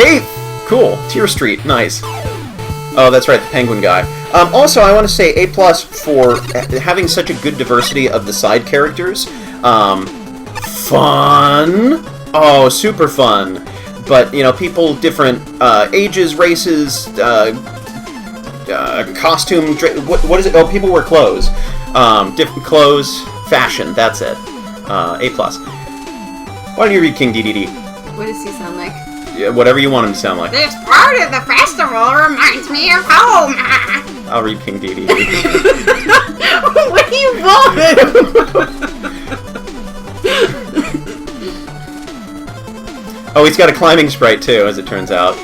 8th! Cool. Tier Street. Nice. Oh, that's right, the penguin guy. Also, I want to say A+ for having such a good diversity of the side characters. Fun! Oh, super fun. But, you know, people, different ages, races, costume... What is it? Oh, people wear clothes. Different clothes, fashion, that's it. A+. Why don't you read King DDD? What does he sound like? Yeah, whatever you want him to sound like. This part of the festival reminds me of home. I'll read King DDD. What do you want? Oh, he's got a climbing sprite too, as it turns out.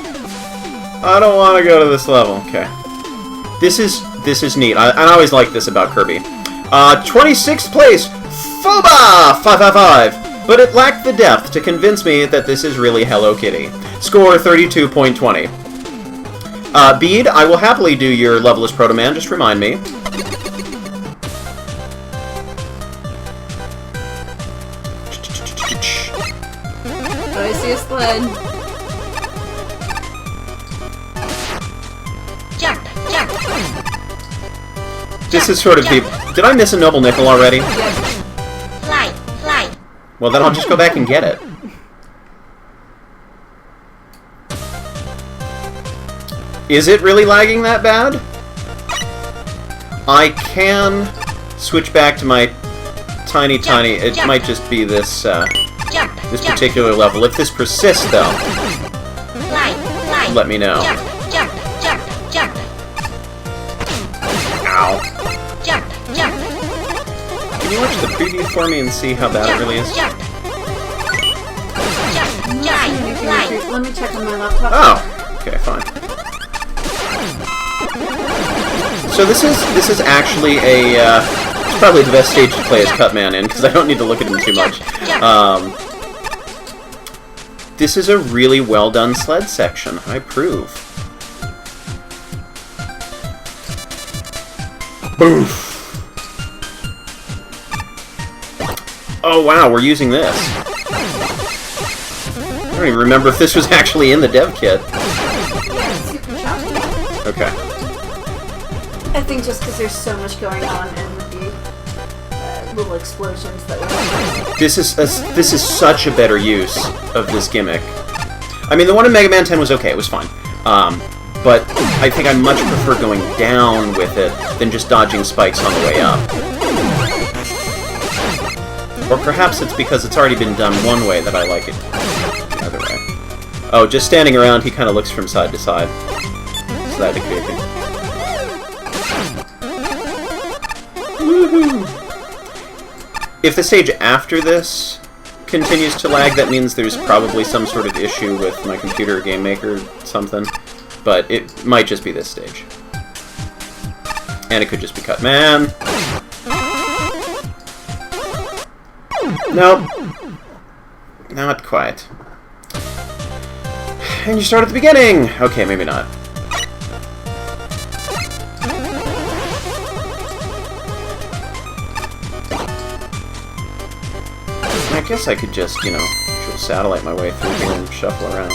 I don't want to go to this level. Okay. This is neat. I always like this about Kirby. 26th place, Fuba 555. But it lacked the depth to convince me that this is really Hello Kitty. Score 32.20. Bede, I will happily do your level as Proto Man, just remind me. Oh, I see a sled. Jump, jump. This is sort of the... Did I miss a Noble Nickel already? Yep. Fly, fly. Well, then I'll just go back and get it. Is it really lagging that bad? I can switch back to my tiny... It might just be this, this particular level. If this persists, though, Fly, fly. let me know. Jump, jump, jump, jump. Ow. Jump, jump. Can you watch the preview for me and see how bad it really is? Jump. Jump, fly, fly. Let me check on my laptop. Oh, okay, fine. So this is actually a it's probably the best stage to play as Cutman in, because I don't need to look at him too much. This is a really well done sled section. I approve. Boof. Oh wow, we're using this. I don't even remember if this was actually in the dev kit. Yeah, it's super choppy. Okay. I think just because there's so much going on and with the little explosions that we're This is such a better use of this gimmick. I mean, the one in Mega Man 10 was okay, it was fine. But I think I much prefer going down with it than just dodging spikes on the way up. Or perhaps it's because it's already been done one way that I like it the other way. Oh, just standing around, he kind of looks from side to side. So that'd be creepy. Woohoo! If the stage after this continues to lag, that means there's probably some sort of issue with my computer or Game Maker or something. But it might just be this stage. And it could just be cut. Man! Nope. Not quite. And you start at the beginning! Okay, maybe not. I guess I could just, you know, satellite my way through here and shuffle around.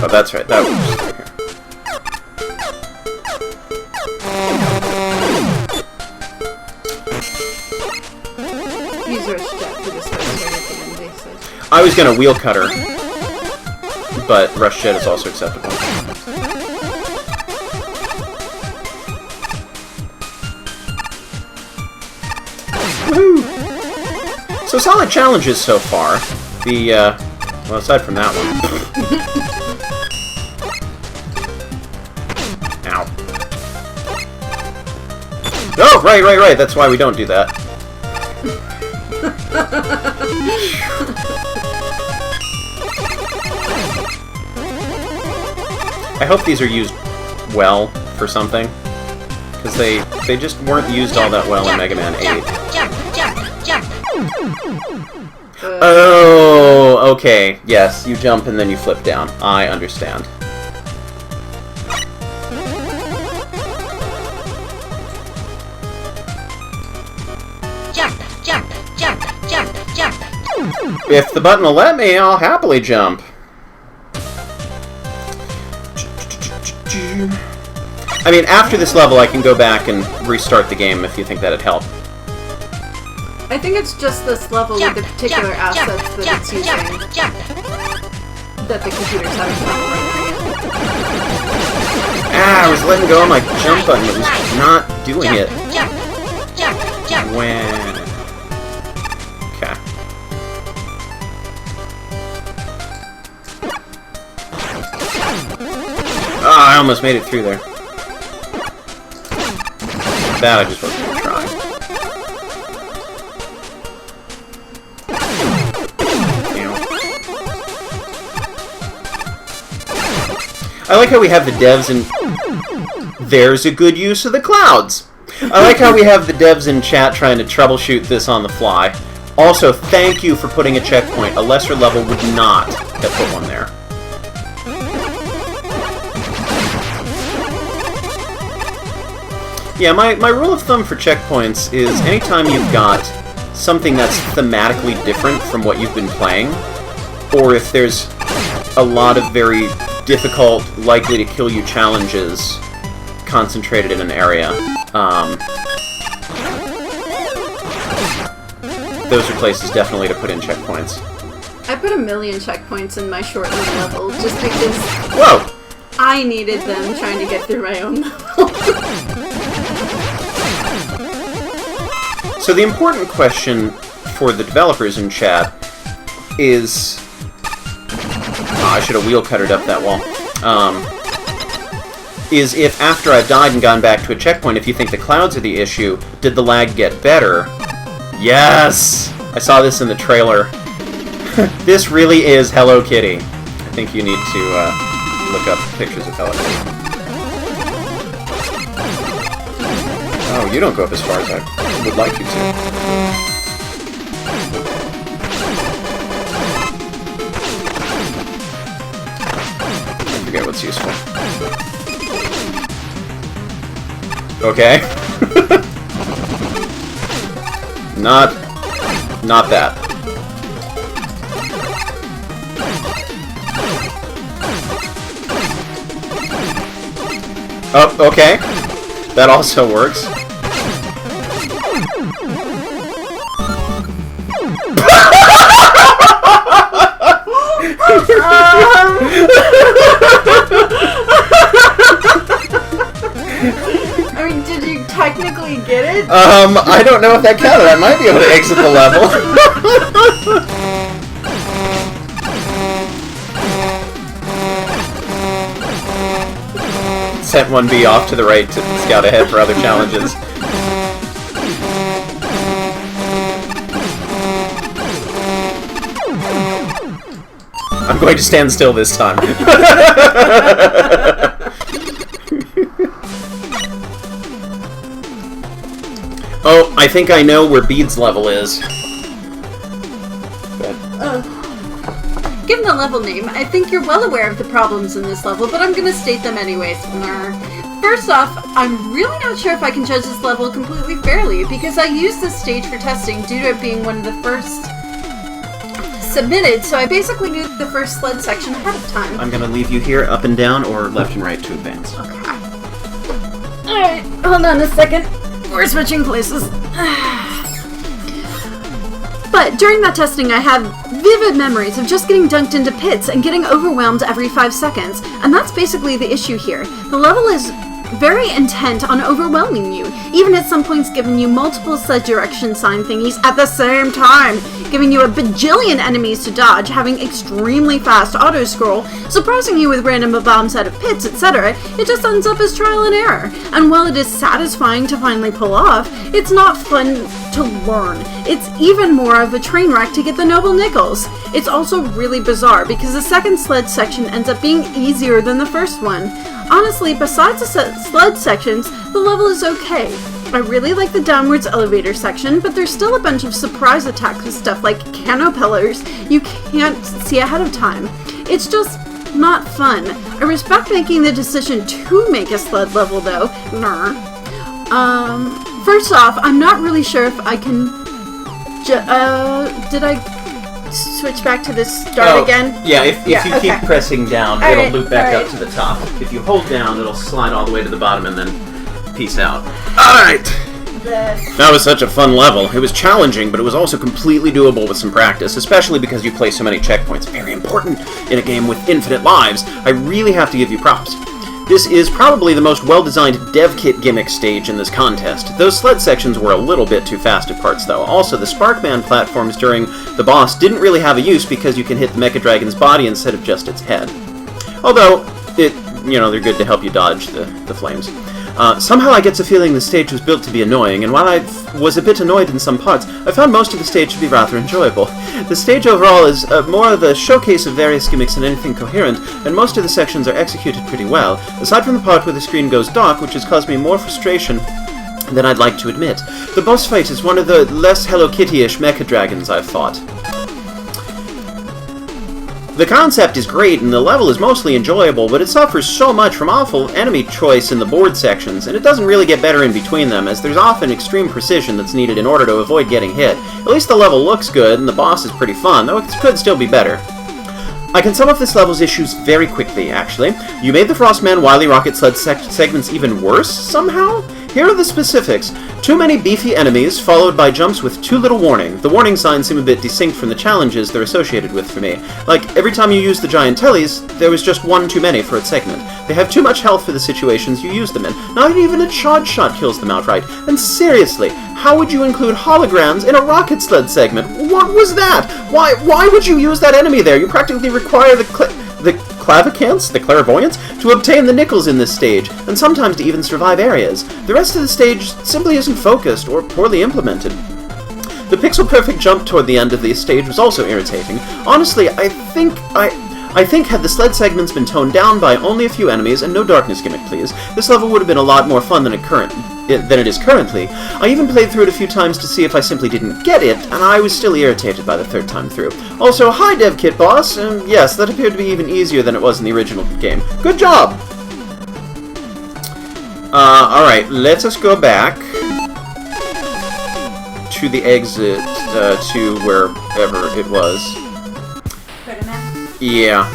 Oh, that's right, that works through here. I was gonna wheel cutter, but rush jet is also acceptable. Woohoo! So solid challenges so far. The well, aside from that one. Ow. Oh, right. That's why we don't do that. I hope these are used well for something, because they just weren't used all that well in Mega Man 8. Oh, okay. Yes, you jump and then you flip down. I understand. Jump, jump, jump, jump, jump. If the button will let me, I'll happily jump. I mean, after this level, I can go back and restart the game if you think that'd help. I think it's just this level Jump, with the particular jump, assets jump, that jump, it's using jump, jump. that the computer's having trouble rendering it. Ah, I was letting go of my jump button. It was not doing it. Jump, jump, jump. When... Okay. Ah, I almost made it through there. That I just wasn't gonna try. I like how we have the devs in... There's a good use of the clouds! I like how we have the devs in chat trying to troubleshoot this on the fly. Also, thank you for putting a checkpoint. A lesser level would not have put one there. Yeah, my rule of thumb for checkpoints is anytime you've got something that's thematically different from what you've been playing, or if there's a lot of very difficult, likely to kill you challenges concentrated in an area, those are places definitely to put in checkpoints. I put 1,000,000 checkpoints in my short level just because Whoa! I needed them trying to get through my own level. So the important question for the developers in chat is... Oh, I should have wheel cuttered up that wall. Is if after I've died and gone back to a checkpoint, if you think the clouds are the issue, did the lag get better? Yes! I saw this in the trailer. This really is Hello Kitty. I think you need to look up pictures of Hello Kitty. Oh, you don't go up as far as I would like you to. I forget what's useful. Okay. Not that. Oh, okay. That also works. I mean, did you technically get it? I don't know if that counted. I might be able to exit the level. Sent 1B off to the right to scout ahead for other challenges. I'm going to stand still this time. Oh, I think I know where Bede's level is. Given the level name, I think you're well aware of the problems in this level, but I'm gonna state them anyways. First off, I'm really not sure if I can judge this level completely fairly, because I used this stage for testing due to it being one of the first submitted, so I basically knew the first sled section ahead of time. I'm gonna leave you here, up and down, or left and right to advance. Okay. Alright, hold on a second. We're switching places. But during that testing, I have vivid memories of just getting dunked into pits and getting overwhelmed every 5 seconds, and that's basically the issue here. The level is very intent on overwhelming you, even at some points giving you multiple sled direction sign thingies at the same time, giving you a bajillion enemies to dodge, having extremely fast auto-scroll, surprising you with random bombs out of pits, etc. It just ends up as trial and error, and while it is satisfying to finally pull off, it's not fun to learn. It's even more of a train wreck to get the noble nickels. It's also really bizarre because the second sled section ends up being easier than the first one. Honestly, besides the sled sections, the level is okay. I really like the downwards elevator section, but there's still a bunch of surprise attacks with stuff like canopellers you can't see ahead of time. It's just not fun. I respect making the decision to make a sled level though. First off, I'm not really sure if I can... did I switch back to this start again? Yeah, if you keep pressing down, All it'll right, loop back all up right. to the top. If you hold down, it'll slide all the way to the bottom and then peace out. Alright! That was such a fun level. It was challenging, but it was also completely doable with some practice, especially because you place so many checkpoints. Very important in a game with infinite lives. I really have to give you props. This is probably the most well-designed dev kit gimmick stage in this contest. Those sled sections were a little bit too fast at parts, though. Also, the Sparkman platforms during the boss didn't really have a use because you can hit the Mecha Dragon's body instead of just its head. Although, they're good to help you dodge the flames. Somehow I get the feeling the stage was built to be annoying, and while I was a bit annoyed in some parts, I found most of the stage to be rather enjoyable. The stage overall is more of a showcase of various gimmicks than anything coherent, and most of the sections are executed pretty well, aside from the part where the screen goes dark, which has caused me more frustration than I'd like to admit. The boss fight is one of the less Hello Kitty-ish Mecha Dragons I've fought. The concept is great and the level is mostly enjoyable, but it suffers so much from awful enemy choice in the board sections, and it doesn't really get better in between them, as there's often extreme precision that's needed in order to avoid getting hit. At least the level looks good, and the boss is pretty fun, though it could still be better. I can sum up this level's issues very quickly, actually. You made the Frostman Wily Rocket Sled segments even worse, somehow? Here are the specifics. Too many beefy enemies, followed by jumps with too little warning. The warning signs seem a bit distinct from the challenges they're associated with for me. Like, every time you use the giant tellies, there was just one too many for its segment. They have too much health for the situations you use them in. Not even a charge shot kills them outright. And seriously, how would you include holograms in a rocket sled segment? What was that? Why would you use that enemy there? You practically require the clavicants, the clairvoyants, to obtain the nickels in this stage, and sometimes to even survive areas. The rest of the stage simply isn't focused or poorly implemented. The pixel-perfect jump toward the end of the stage was also irritating. Honestly, I think had the sled segments been toned down by only a few enemies and no darkness gimmick, please, this level would have been a lot more fun than it is currently. I even played through it a few times to see if I simply didn't get it, and I was still irritated by the third time through. Also, hi Dev Kit Boss, and yes, that appeared to be even easier than it was in the original game. Good job! Alright, let us go back to the exit, to wherever it was. Yeah.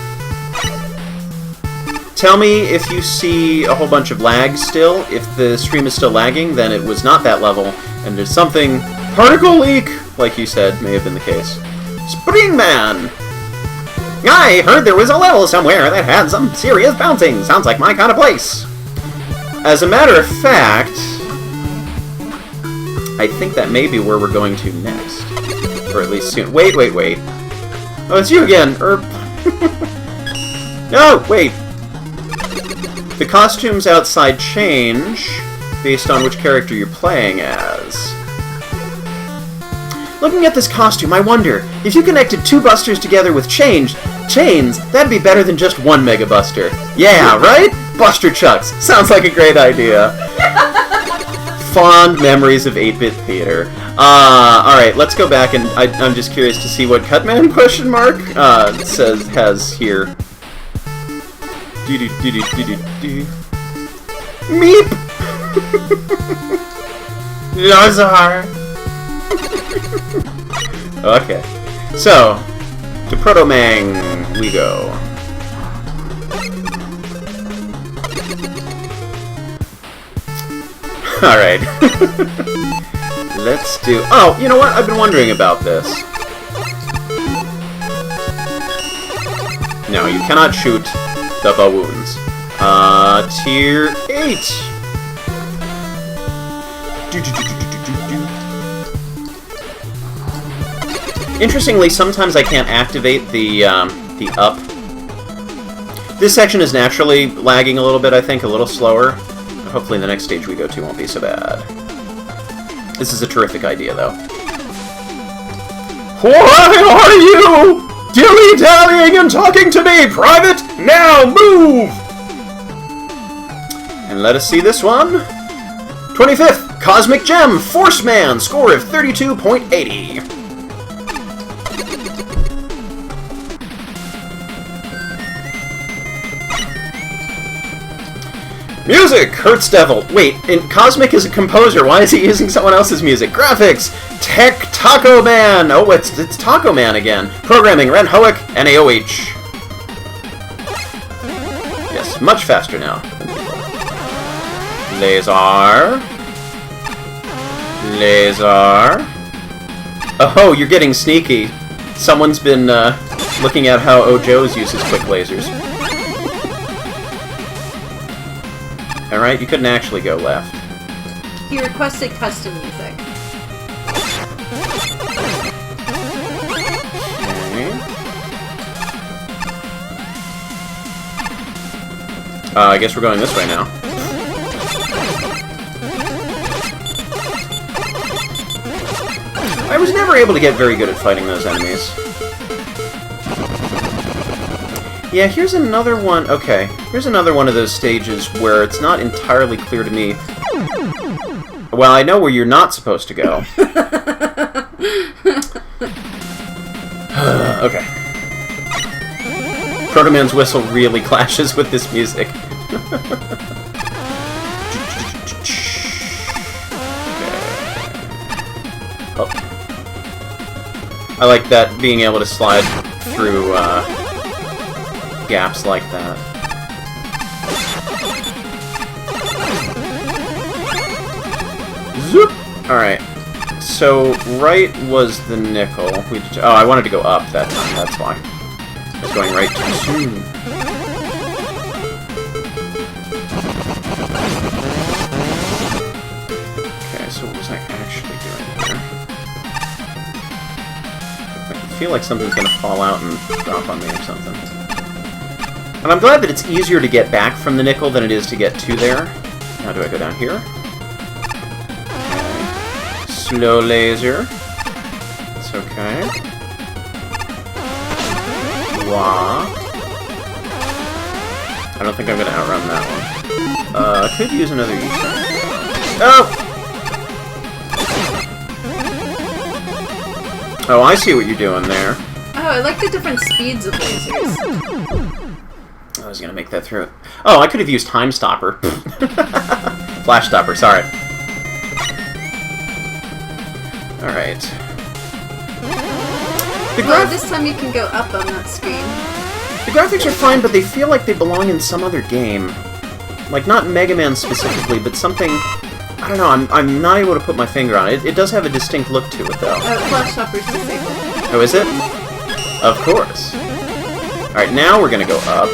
Tell me if you see a whole bunch of lag still. If the stream is still lagging, then it was not that level, and there's something... Particle leak! Like you said, may have been the case. Springman! I heard there was a level somewhere that had some serious bouncing. Sounds like my kind of place. As a matter of fact, I think that may be where we're going to next. Or at least soon. Wait. Oh, it's you again! No, wait! The costumes outside change based on which character you're playing as. Looking at this costume, I wonder, if you connected two busters together with chains, that'd be better than just one Mega Buster. Yeah, right? Buster Chucks. Sounds like a great idea. Fond memories of 8-bit theater. Alright, let's go back, and I'm just curious to see what Cutman has here. Meep! Lazar! Okay. So, to Proto-Mang we go. Alright. Let's do... Oh, you know what? I've been wondering about this. No, you cannot shoot the balloons. Tier 8! Interestingly, sometimes I can't activate the up. This section is naturally lagging a little bit, I think, a little slower. Hopefully the next stage we go to won't be so bad. This is a terrific idea, though. Why are you dilly-dallying and talking to me, Private? Now move! And let us see this one. 25th, CosmicGem, Force Man, score of 32.80. Music, Hertz Devil. Wait, Cosmic is a composer. Why is he using someone else's music? Graphics, Tech Taco Man. Oh, it's Taco Man again. Programming, Ren Hoek, NaOH. Yes, much faster now. Laser. Oh, you're getting sneaky. Someone's been looking at how Ojo's uses quick lasers. Alright, you couldn't actually go left. He requested custom music. Okay. I guess we're going this way now. I was never able to get very good at fighting those enemies. Yeah, here's another one. Okay, here's another one of those stages where it's not entirely clear to me. Well, I know where you're not supposed to go. Okay. Proto Man's whistle really clashes with this music. Oh. I like that, being able to slide through gaps like that. Zoop! Alright. So, right was the nickel. Oh, I wanted to go up that time, that's why. I was going right too soon. Okay, so what was I actually doing here? I feel like something's gonna fall out and drop on me or something. And I'm glad that it's easier to get back from the nickel than it is to get to there. Now, do I go down here? Okay. Slow laser. It's okay. Wah. I don't think I'm going to outrun that one. I could use another E-shot. Oh! Oh, I see what you're doing there. Oh, I like the different speeds of lasers. I was gonna make that through. Oh, I could have used Time Stopper. Flash Stopper, sorry. Alright. Well, this time you can go up on that screen. The graphics are fine, but they feel like they belong in some other game. Like, not Mega Man specifically, but something... I don't know, I'm not able to put my finger on it. It does have a distinct look to it, though. Flash Stopper's disabled. Oh, is it? Of course. Alright, now we're gonna go up.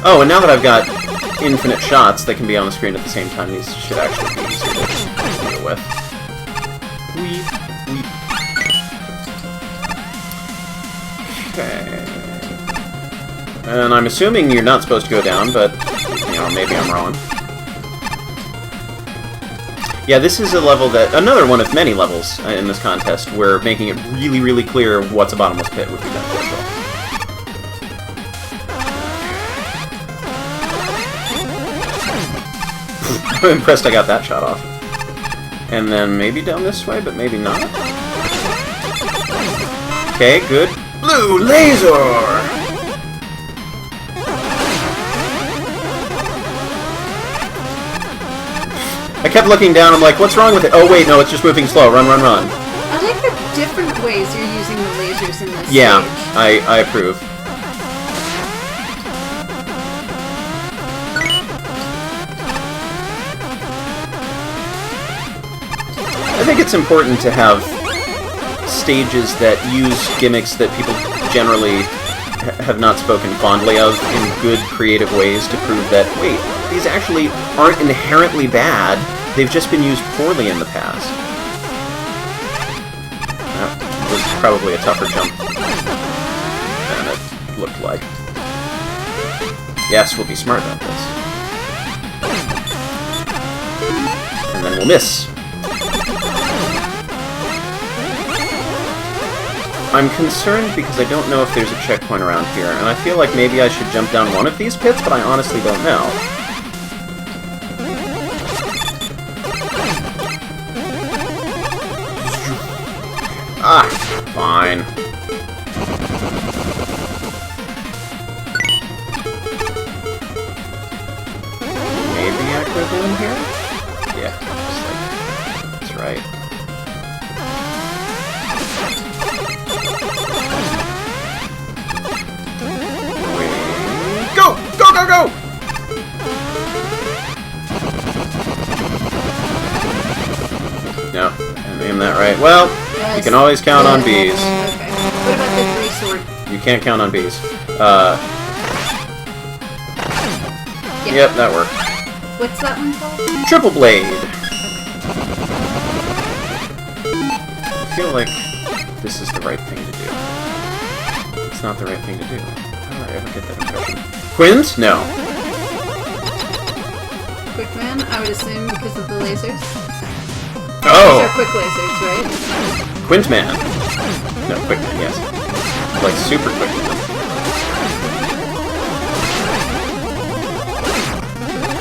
Oh, and now that I've got infinite shots that can be on the screen at the same time, these should actually be easier to deal with. Weep, weep. Okay. And I'm assuming you're not supposed to go down, but, you know, maybe I'm wrong. Yeah, this is a level that... Another one of many levels in this contest where making it really, really clear what's a bottomless pit would be beneficial. I'm impressed I got that shot off. And then maybe down this way, but maybe not. Okay, good. Blue laser! I kept looking down, I'm like, what's wrong with it? Oh wait, no, it's just moving slow. Run, run, run. I like the different ways you're using the lasers in this Yeah, stage. I approve. I think it's important to have stages that use gimmicks that people generally have not spoken fondly of in good, creative ways to prove that, wait, these actually aren't inherently bad, they've just been used poorly in the past. That was probably a tougher jump than it looked like. Yes, we'll be smart about this. And then we'll miss. I'm concerned because I don't know if there's a checkpoint around here, and I feel like maybe I should jump down one of these pits, but I honestly don't know. Ah, fine. Maybe I could go in here? Yeah, just like, that's right. Wait. Go! Go, go, go! No, I didn't aim that right. Well, Yes. you can always count on bees. Okay. What about the 3-sword? You can't count on bees. Yeah. Yep, that worked. What's that one called? Triple Blade! I feel like this is the right thing to do. It's not the right thing to do. How did I ever get that impression? Quint? No. Quick Man, I would assume because of the lasers. These Oh! are quick lasers, right? Quint Man. No, Quick Man, yes. Like super Quick Man.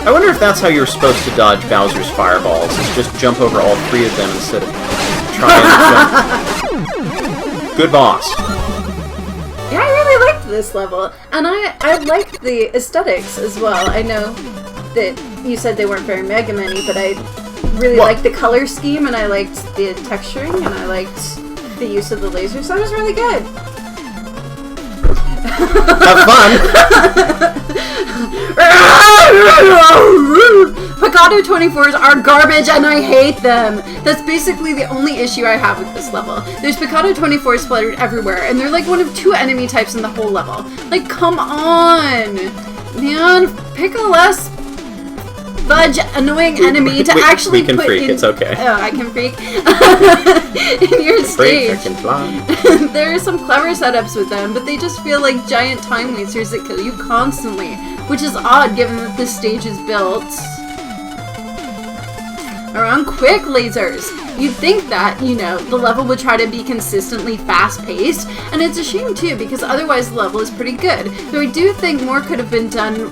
I wonder if that's how you're supposed to dodge Bowser's fireballs, is just jump over all three of them instead of trying to jump. Good boss. Yeah, I really liked this level, and I liked the aesthetics as well. I know that you said they weren't very Mega Man-y, but I really liked the color scheme, and I liked the texturing, and I liked the use of the lasers, so it was really good. Have fun! Picado 24s are garbage and I hate them. That's basically the only issue I have with this level. There's Picado 24s splattered everywhere, and they're like one of 2 enemy types in the whole level. Like, come on! Man, pick a less fudge annoying enemy to actually we can put freak, in... it's okay. Oh, I can freak. In your Freak, I stage. can fly. There are some clever setups with them, but they just feel like giant time wasters that kill you constantly, which is odd given that this stage is built around quick lasers. You'd think that, you know, the level would try to be consistently fast-paced, and it's a shame too, because otherwise the level is pretty good. Though I do think more could have been done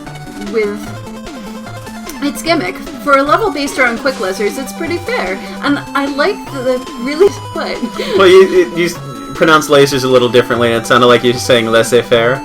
with its gimmick. For a level based around quick lasers, it's pretty fair, and I like the really what? Well, you pronounce lasers a little differently, and it sounded like you're saying laissez-faire,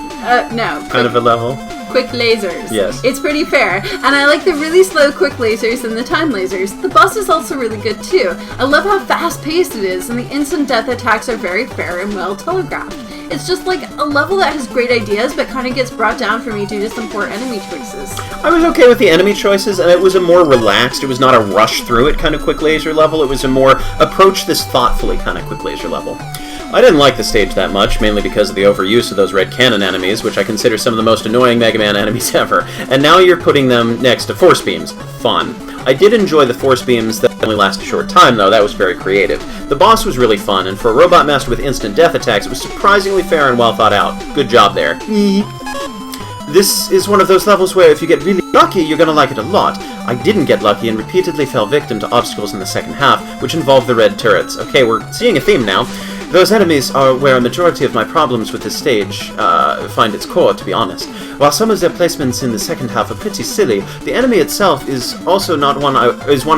No. kind of a level. Quick lasers. Yes. It's pretty fair. And I like the really slow quick lasers and the time lasers. The boss is also really good too. I love how fast-paced it is, and the instant death attacks are very fair and well telegraphed. It's just like a level that has great ideas, but kind of gets brought down for me due to some poor enemy choices. I was okay with the enemy choices, and it was a more relaxed, it was not a rush through it kind of quick laser level, it was a more approach this thoughtfully kind of quick laser level. I didn't like the stage that much, mainly because of the overuse of those red cannon enemies, which I consider some of the most annoying Mega Man enemies ever, and now you're putting them next to force beams. Fun. I did enjoy the force beams that only last a short time, though. That was very creative. The boss was really fun, and for a robot master with instant death attacks, it was surprisingly fair and well thought out. Good job there. This is one of those levels where if you get really lucky, you're gonna like it a lot. I didn't get lucky and repeatedly fell victim to obstacles in the second half, which involved the red turrets. Okay, we're seeing a theme now. Those enemies are where a majority of my problems with this stage find its core, to be honest. While some of their placements in the second half are pretty silly, the enemy itself is also not one I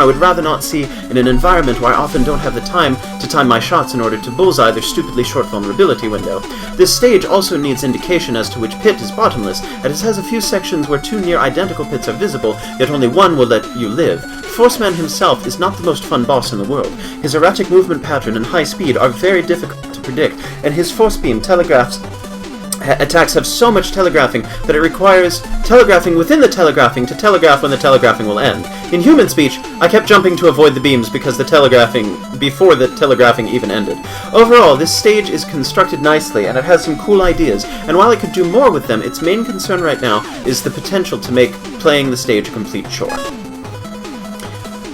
would rather not see in an environment where I often don't have the time to time my shots in order to bullseye their stupidly short vulnerability window. This stage also needs indication as to which pit is bottomless, and it has a few sections where 2 near identical pits are visible, yet only one will let you live. Forceman himself is not the most fun boss in the world. His erratic movement pattern and high speed are very difficult to predict, and his force beam attacks have so much telegraphing that it requires telegraphing within the telegraphing to telegraph when the telegraphing will end. In human speech, I kept jumping to avoid the beams because before the telegraphing even ended. Overall, this stage is constructed nicely and it has some cool ideas, and while I could do more with them, its main concern right now is the potential to make playing the stage a complete chore.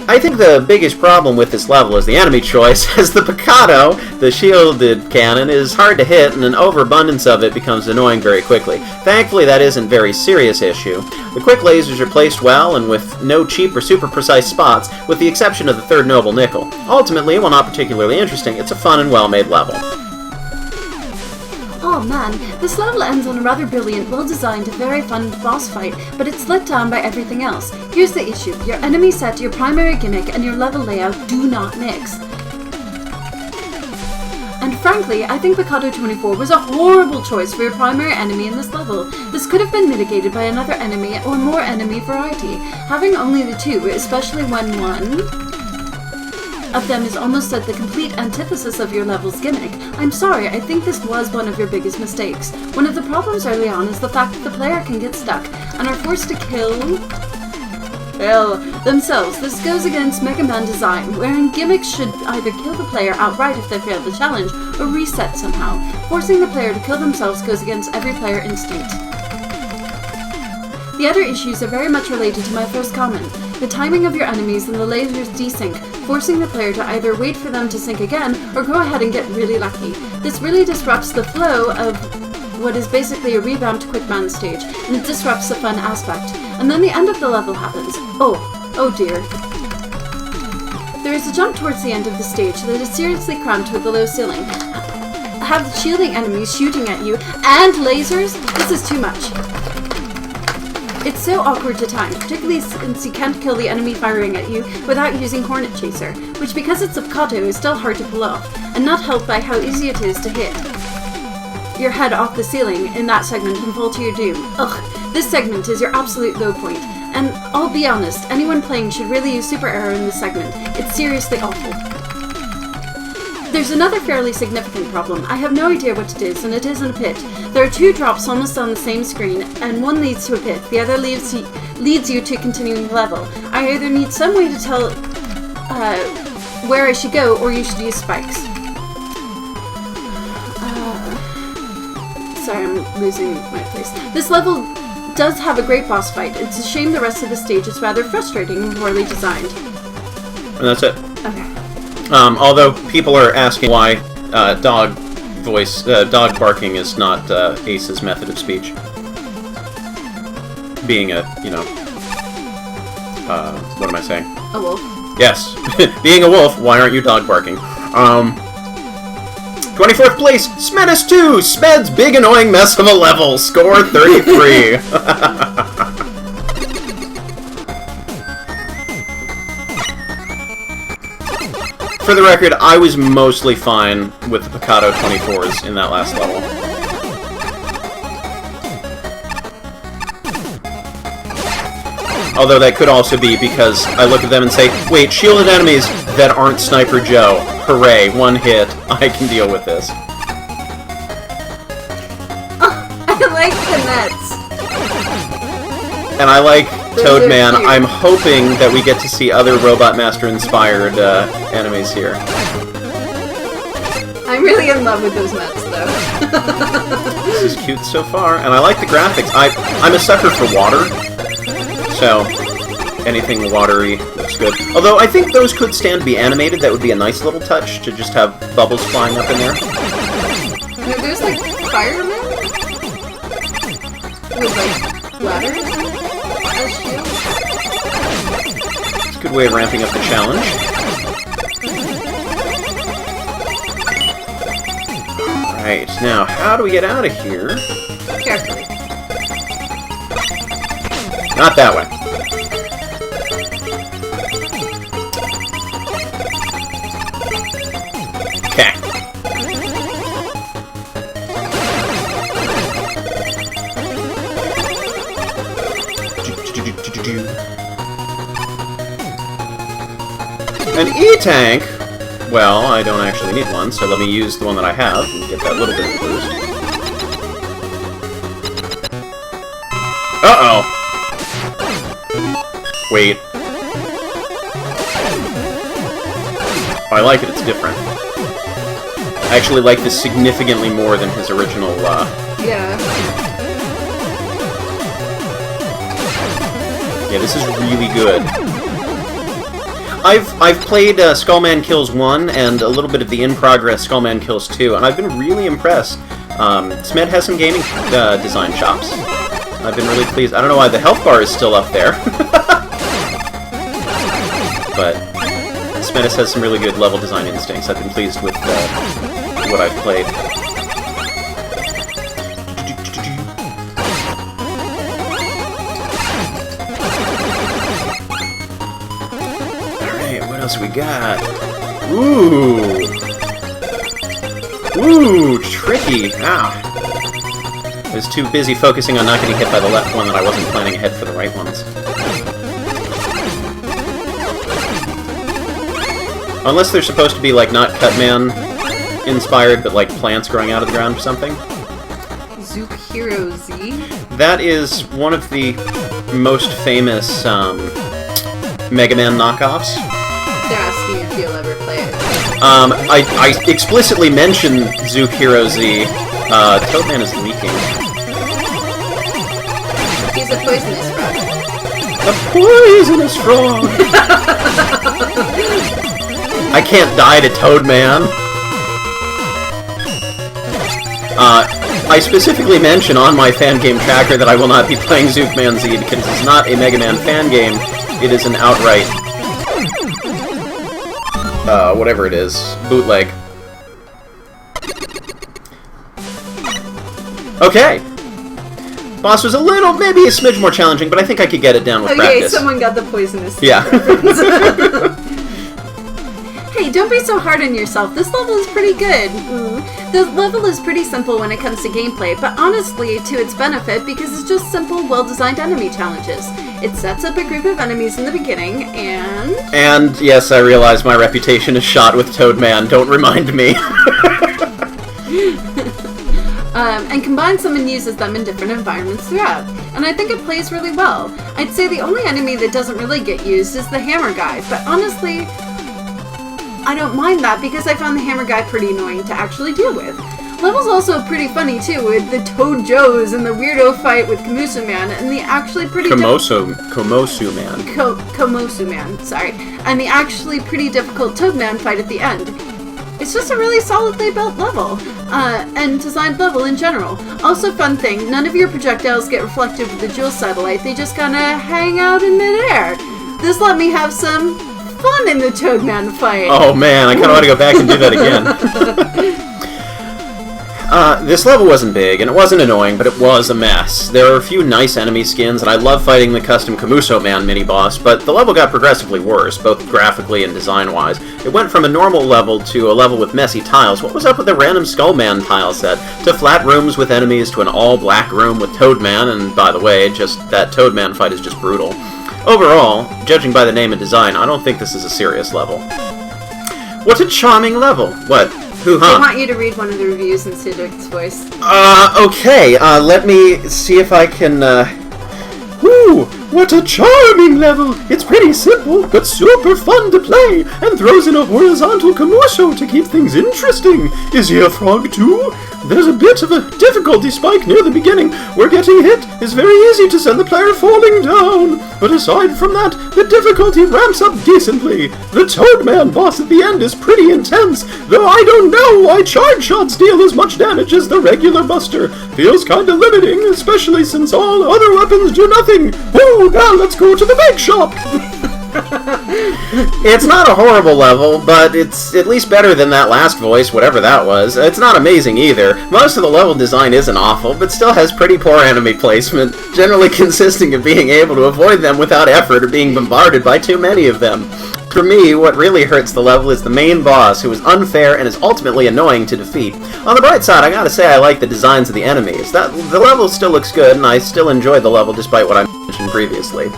I think the biggest problem with this level is the enemy choice, as the Picado, the shielded cannon, is hard to hit and an overabundance of it becomes annoying very quickly. Thankfully, that isn't a very serious issue. The quick lasers are placed well and with no cheap or super precise spots, with the exception of the third noble nickel. Ultimately, while not particularly interesting, it's a fun and well-made level. Oh man, this level ends on a rather brilliant, well-designed, very fun boss fight, but it's let down by everything else. Here's the issue. Your enemy set, your primary gimmick, and your level layout do not mix. And frankly, I think Mikado 24 was a horrible choice for your primary enemy in this level. This could have been mitigated by another enemy or more enemy variety. Having only the two, especially when one of them is almost at the complete antithesis of your level's gimmick. I'm sorry, I think this was one of your biggest mistakes. One of the problems early on is the fact that the player can get stuck and are forced to kill themselves. This goes against Mega Man design, wherein gimmicks should either kill the player outright if they fail the challenge, or reset somehow. Forcing the player to kill themselves goes against every player instinct. The other issues are very much related to my first comment. The timing of your enemies and the lasers desync, forcing the player to either wait for them to sync again or go ahead and get really lucky. This really disrupts the flow of what is basically a revamped Quickman stage, and it disrupts the fun aspect. And then the end of the level happens. Oh dear. There is a jump towards the end of the stage that is seriously cramped with a low ceiling. Have shielding enemies shooting at you and lasers? This is too much. It's so awkward to time, particularly since you can't kill the enemy firing at you without using Hornet Chaser, which because it's a Mikado is still hard to pull off, and not helped by how easy it is to hit your head off the ceiling in that segment and fall to your doom. Ugh, this segment is your absolute low point, and I'll be honest, anyone playing should really use Super Arrow in this segment. It's seriously awful. There's another fairly significant problem. I have no idea what it is, and it isn't a pit. There are two drops almost on the same screen, and one leads to a pit, the other leads you to continuing the level. I either need some way to tell where I should go, or you should use spikes. Sorry, I'm losing my place. This level does have a great boss fight. It's a shame the rest of the stage is rather frustrating and poorly designed. And that's it. Okay. Although people are asking why dog barking is not Ace's method of speech. Being a, what am I saying? A wolf. Yes. Being a wolf, why aren't you dog barking? 24th place, Smedis 2! Smed's big annoying mess of a level! Score 33! For the record, I was mostly fine with the Mikado 24s in that last level. Although that could also be because I look at them and say, wait, shielded enemies that aren't Sniper Joe. Hooray, one hit. I can deal with this. Oh, I like the nets. And I like Toadman. cute. I'm hoping that we get to see other Robot Master-inspired enemies here. I'm really in love with those nets, though. This is cute so far, and I like the graphics. I'm a sucker for water, so anything watery looks good. Although I think those could stand to be animated. That would be a nice little touch to just have bubbles flying up in there. No, there's like firemen with like ladders as shields. It's a good way of ramping up the challenge. Alright, now how do we get out of here? Carefully. Not that way. Okay. An E-tank? Well, I don't actually need one, so let me use the one that I have and get that little bit of boost. Uh-oh! Wait. Oh, I like it, it's different. I actually like this significantly more than his original, Yeah. Yeah, this is really good. I've played Skullman Kills 1 and a little bit of the in-progress Skullman Kills 2, and I've been really impressed. Smed has some gaming design chops. I've been really pleased. I don't know why the health bar is still up there. But Smedis has some really good level design instincts. I've been pleased with what I've played. else we got? Ooh. Ooh, tricky. Ah. I was too busy focusing on not getting hit by the left one that I wasn't planning ahead for the right ones. Unless they're supposed to be, like, not Cutman inspired, but, like, plants growing out of the ground or something. Zoop Hero Z? That is one of the most famous, Mega Man knockoffs. They're asking if you'll ever play it. I explicitly mentioned Zoop Hero Z. Toadman is leaking. He's a poisonous frog. A poisonous frog! I can't die to Toadman. I specifically mention on my fan game tracker that I will not be playing Zoopman Z because it's not a Mega Man fan game. It is an outright, whatever it is, bootleg. Okay. Boss was a little, maybe a smidge more challenging, but I think I could get it down with practice. Okay, someone got the poisonous. Yeah. Hey, don't be so hard on yourself. This level is pretty good. The level is pretty simple when it comes to gameplay, but honestly to its benefit because it's just simple, well-designed enemy challenges. It sets up a group of enemies in the beginning, and... And, yes, I realize my reputation is shot with Toadman. Don't remind me. and combines them and uses them in different environments throughout. And I think it plays really well. I'd say the only enemy that doesn't really get used is the hammer guy, but honestly, I don't mind that because I found the hammer guy pretty annoying to actually deal with. Level's also pretty funny too, with the Toad Joes and the weirdo fight with Komosu Man, and the actually pretty Komosu Man, sorry. And the actually pretty difficult Toadman fight at the end. It's just a really solidly built level, and designed level in general. Also, fun thing, none of your projectiles get reflected with the Jewel Satellite, they just kinda hang out in midair. This let me have some fun in the Toadman fight. Oh man, I kinda want to go back and do that again. This level wasn't big, and it wasn't annoying, but it was a mess. There are a few nice enemy skins, and I love fighting the custom Komosu Man mini-boss, but the level got progressively worse, both graphically and design-wise. It went from a normal level to a level with messy tiles. What was up with the random Skullman tile set? To flat rooms with enemies, to an all-black room with Toadman, and by the way, just that Toadman fight is just brutal. Overall, judging by the name and design, I don't think this is a serious level. What a charming level! What? Who, huh? I want you to read one of the reviews in Sidic's voice. Okay, let me see if I can, Woo! What a charming level! It's pretty simple, but super fun to play, and throws in a horizontal Komosu to keep things interesting. Is he a frog too? There's a bit of a difficulty spike near the beginning, where getting hit is very easy to send the player falling down. But aside from that, the difficulty ramps up decently. The Toadman boss at the end is pretty intense, though I don't know why charge shots deal as much damage as the regular buster. Feels kinda limiting, especially since all other weapons do nothing. Woo, now let's go to the bake shop! It's not a horrible level, but it's at least better than that last voice, whatever that was. It's not amazing either. Most of the level design isn't awful, but still has pretty poor enemy placement, generally consisting of being able to avoid them without effort or being bombarded by too many of them. For me, what really hurts the level is the main boss, who is unfair and is ultimately annoying to defeat. On the bright side, I gotta say I like the designs of the enemies. The level still looks good, and I still enjoy the level despite what I mentioned previously.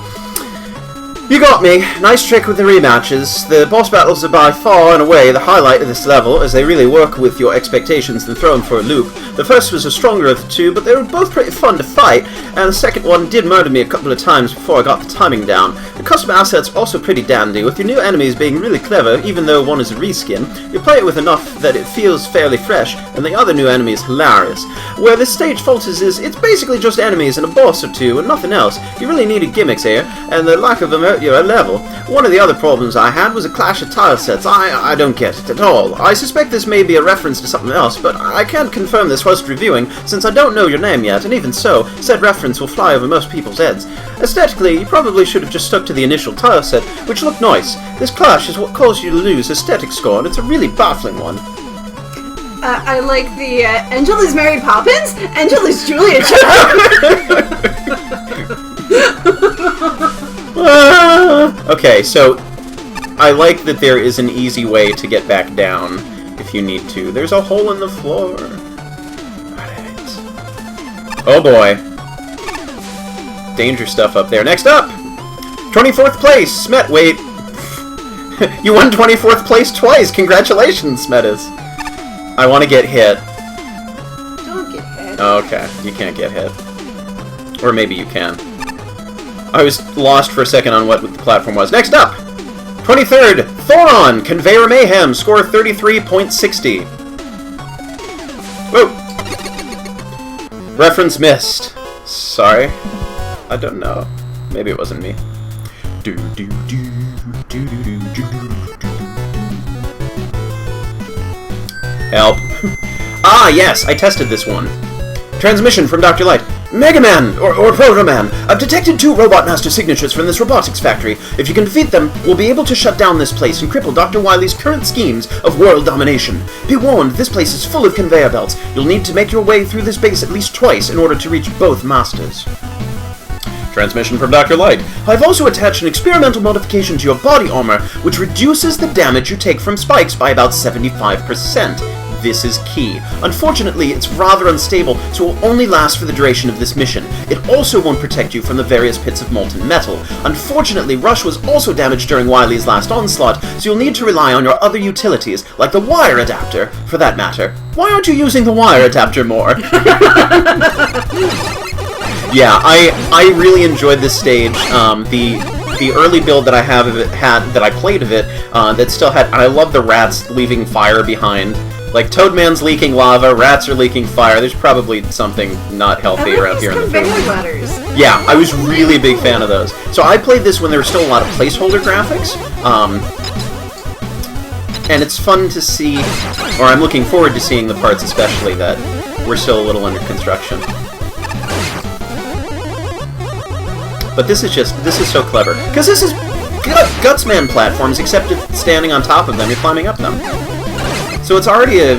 You got me. Nice trick with the rematches. The boss battles are by far and away the highlight of this level, as they really work with your expectations and throw them for a loop. The first was the stronger of the two, but they were both pretty fun to fight, and the second one did murder me a couple of times before I got the timing down. The custom assets also pretty dandy, with your new enemies being really clever, even though one is a reskin. You play it with enough that it feels fairly fresh, and the other new enemy is hilarious. Where this stage falters is, it's basically just enemies and a boss or two, and nothing else. You really needed gimmicks here, and the lack of them hurt your level. One of the other problems I had was a clash of tile sets. I don't get it at all. I suspect this may be a reference to something else, but I can't confirm this whilst reviewing, since I don't know your name yet, and even so, said reference will fly over most people's heads. Aesthetically, you probably should have just stuck to the initial tile set, which looked nice. This clash is what caused you to lose aesthetic score, and it's a really baffling one. I like the, Angela's Mary Poppins? Angela's Julia Child! Okay, so I like that there is an easy way to get back down if you need to. There's a hole in the floor. Oh boy. Danger stuff up there. Next up! 24th place! Smed, wait. You won 24th place twice! Congratulations, Smedis! I want to get hit. Don't get hit. Oh, okay, you can't get hit. Or maybe you can. I was lost for a second on what the platform was. Next up! 23rd, Thoron! Conveyor Mayhem, score 33.60. Whoa! Reference missed. Sorry. I don't know. Maybe it wasn't me. Help. Ah, yes, I tested this one. Transmission from Dr. Light. Mega Man, or Proto Man, I've detected 2 Robot Master signatures from this robotics factory. If you can defeat them, we'll be able to shut down this place and cripple Dr. Wily's current schemes of world domination. Be warned, this place is full of conveyor belts. You'll need to make your way through this base at least twice in order to reach both masters. Transmission from Dr. Light. I've also attached an experimental modification to your body armor, which reduces the damage you take from spikes by about 75%. This is key. Unfortunately, it's rather unstable, so it will only last for the duration of this mission. It also won't protect you from the various pits of molten metal. Unfortunately, Rush was also damaged during Wily's last onslaught, so you'll need to rely on your other utilities, like the wire adapter, for that matter. Why aren't you using the wire adapter more? Yeah, I really enjoyed this stage. The early build that I have of it that I played of it, that still had, and I love the rats leaving fire behind. Like, Toadman's leaking lava, rats are leaking fire. There's probably something not healthy around here in the film. Ladders. Yeah, I was really a big fan of those. So I played this when there were still a lot of placeholder graphics. And it's fun to see, or I'm looking forward to seeing the parts especially that were still a little under construction. But this is so clever. Because this is Gutsman platforms, except standing on top of them, you're climbing up them. So it's already a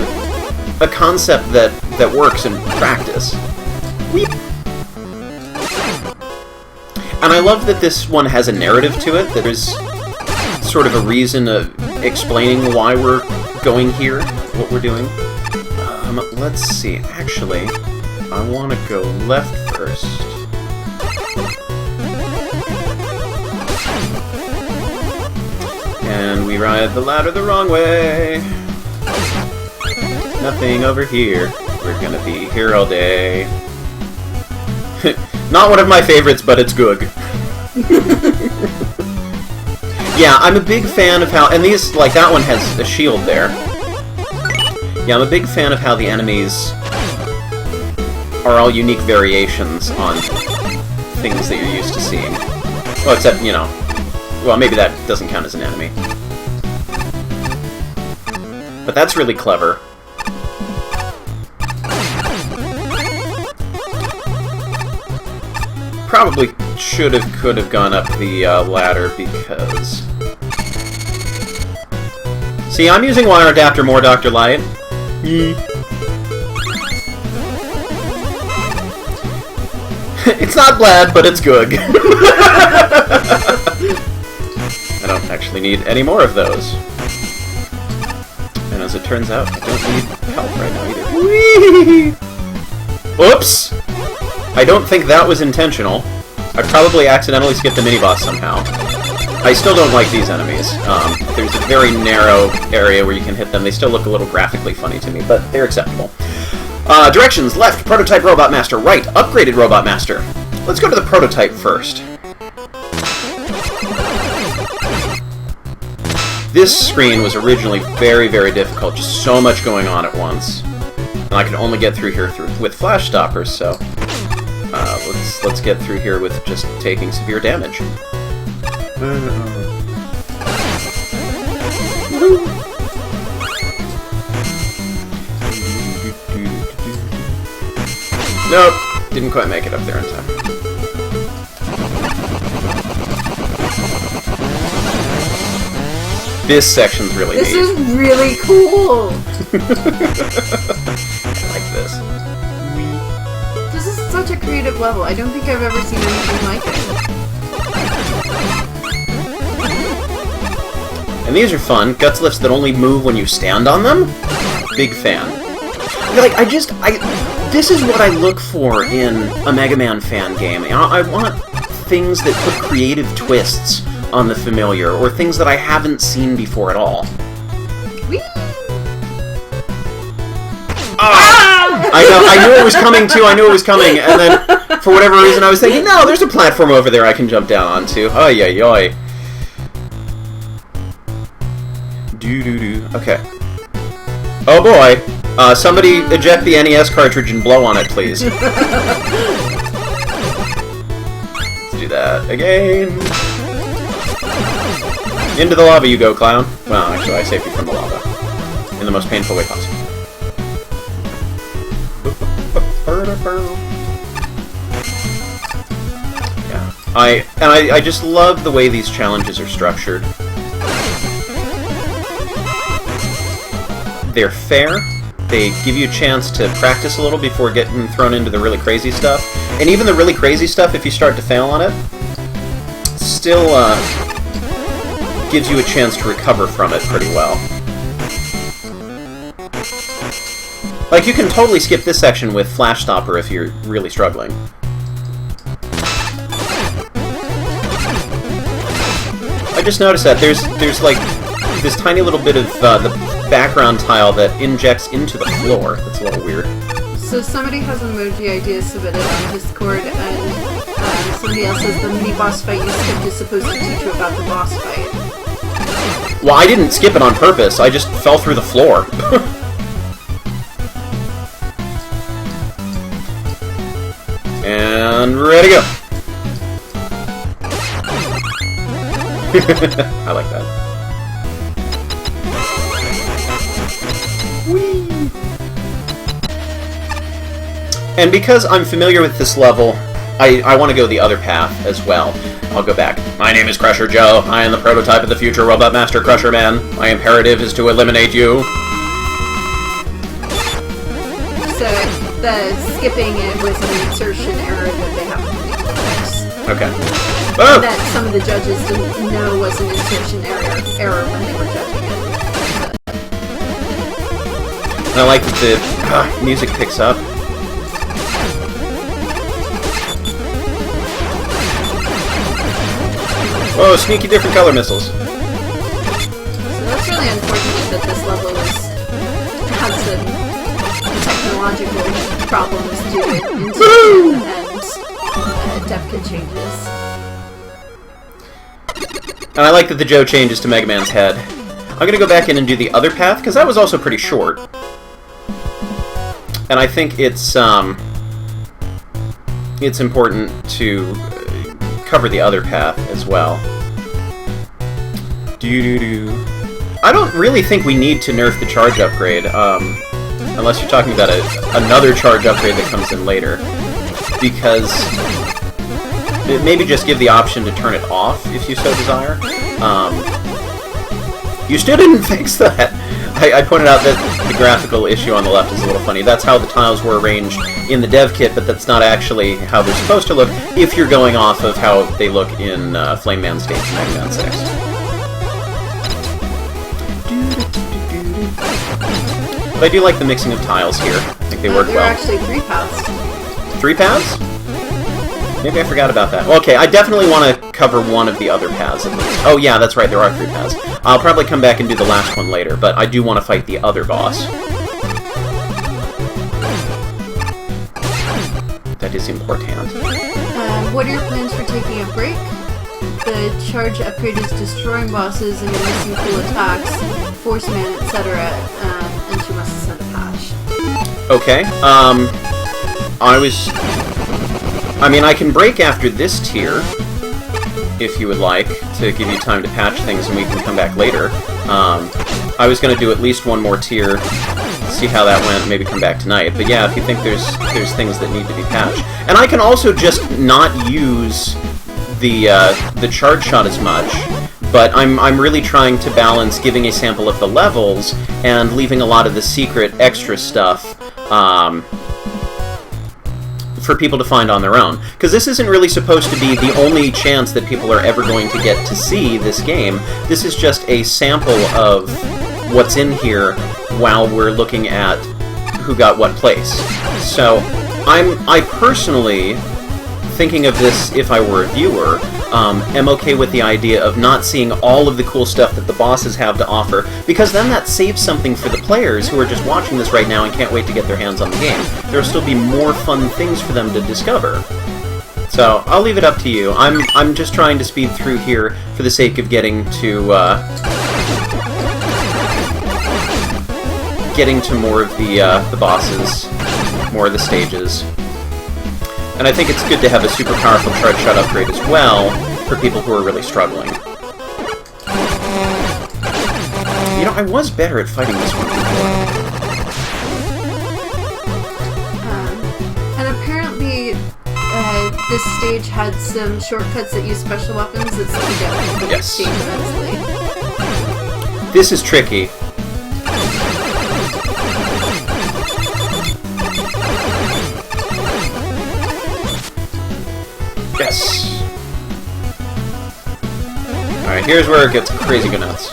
concept that works in practice. Weep. And I love that this one has a narrative to it, that there's sort of a reason of explaining why we're going here, what we're doing. Let's see, actually, I want to go left first. And we ride the ladder the wrong way. Nothing over here. We're gonna be here all day. Not one of my favorites, but it's good. Yeah, I'm a big fan of how... And these, like, that one has a shield there. Yeah, I'm a big fan of how the enemies are all unique variations on things that you're used to seeing. Well, except, you know... Well, maybe that doesn't count as an enemy. But that's really clever. Probably could have gone up the ladder because... See, I'm using wire adapter more, Dr. Light. It's not bad, but it's good. I don't actually need any more of those. And as it turns out, I don't need help right now either. Whee! Oops! I don't think that was intentional. I probably accidentally skipped the mini-boss somehow. I still don't like these enemies. There's a very narrow area where you can hit them. They still look a little graphically funny to me, but they're acceptable. Directions: left, prototype Robot Master; right, upgraded Robot Master. Let's go to the prototype first. This screen was originally very, very difficult, just so much going on at once. And I could only get through here with flash stoppers, so... let's get through here with just taking severe damage. Nope, didn't quite make it up there in time. This section's really neat. This is really cool! I like this. This is such a creative level. I don't think I've ever seen anything like it. And these are fun. Guts lifts that only move when you stand on them? Big fan. Like, this is what I look for in a Mega Man fan game. I want things that put creative twists on the familiar, or things that I haven't seen before at all. Whee! I knew it was coming too, and then, for whatever reason, I was thinking, no, there's a platform over there I can jump down onto. Oy, oy, oy. Okay. Oh boy. Somebody eject the NES cartridge and blow on it, please. Let's do that again. Into the lava you go, clown. Well, actually, I saved you from the lava. In the most painful way possible. Yeah. I just love the way these challenges are structured. They're fair. They give you a chance to practice a little before getting thrown into the really crazy stuff. And even the really crazy stuff, if you start to fail on it, still gives you a chance to recover from it pretty well. Like, you can totally skip this section with Flash Stopper if you're really struggling. I just noticed that there's like this tiny little bit of the background tile that injects into the floor. That's a little weird. So somebody has an emoji idea submitted on Discord, and somebody else says the mini-boss fight you skipped is supposed to teach you about the boss fight. Well, I didn't skip it on purpose. I just fell through the floor. And ready to go. I like that. Whee! And because I'm familiar with this level, I want to go the other path as well. I'll go back. My name is Crusher Joe. I am the prototype of the future Robot Master Crusher Man. My imperative is to eliminate you. So the skipping it was an insertion error that they have to fix. Okay. Oh! That some of the judges didn't know was an insertion error when they were judging it. And I like that the music picks up. Whoa, sneaky different color missiles. So that's really unfortunate that this level has some technological problems due to insertion and dev kit changes. And I like that the Joe changes to Mega Man's head. I'm gonna go back in and do the other path, because that was also pretty short. And I think it's important to cover the other path as well. I don't really think we need to nerf the charge upgrade, unless you're talking about another charge upgrade that comes in later. Because maybe just give the option to turn it off if you so desire. You still didn't fix that! I pointed out that the graphical issue on the left is a little funny. That's how the tiles were arranged in the dev kit, but that's not actually how they're supposed to look if you're going off of how they look in Flame Man Stage and Mega Man 6. But I do like the mixing of tiles here. I think they work well. There are actually 3 paths. 3 paths? Maybe I forgot about that. Okay, I definitely want to cover one of the other paths at least. Oh yeah, that's right, there are 3 paths. I'll probably come back and do the last one later, but I do want to fight the other boss. That is important. What are your plans for taking a break? The charge upgrade is destroying bosses and you're missing cool attacks, Force Man, etc. And you must send a patch. Okay, I mean, I can break after this tier, if you would like, to give you time to patch things and we can come back later. I was going to do at least one more tier, see how that went, maybe come back tonight. But yeah, if you think there's things that need to be patched. And I can also just not use the charge shot as much, but I'm really trying to balance giving a sample of the levels and leaving a lot of the secret extra stuff for people to find on their own. Because this isn't really supposed to be the only chance that people are ever going to get to see this game. This is just a sample of what's in here while we're looking at who got what place. So, I personally, thinking of this if I were a viewer, am okay with the idea of not seeing all of the cool stuff that the bosses have to offer, because then that saves something for the players who are just watching this right now and can't wait to get their hands on the game. There will still be more fun things for them to discover. So, I'll leave it up to you. I'm just trying to speed through here for the sake of getting to more of the bosses, more of the stages. And I think it's good to have a super powerful charge shot upgrade as well for people who are really struggling. You know, I was better at fighting this one before. And apparently, this stage had some shortcuts that use special weapons that slow you down the Yes. stage immensely. This is tricky. Yes! Alright, here's where it gets crazy good nuts.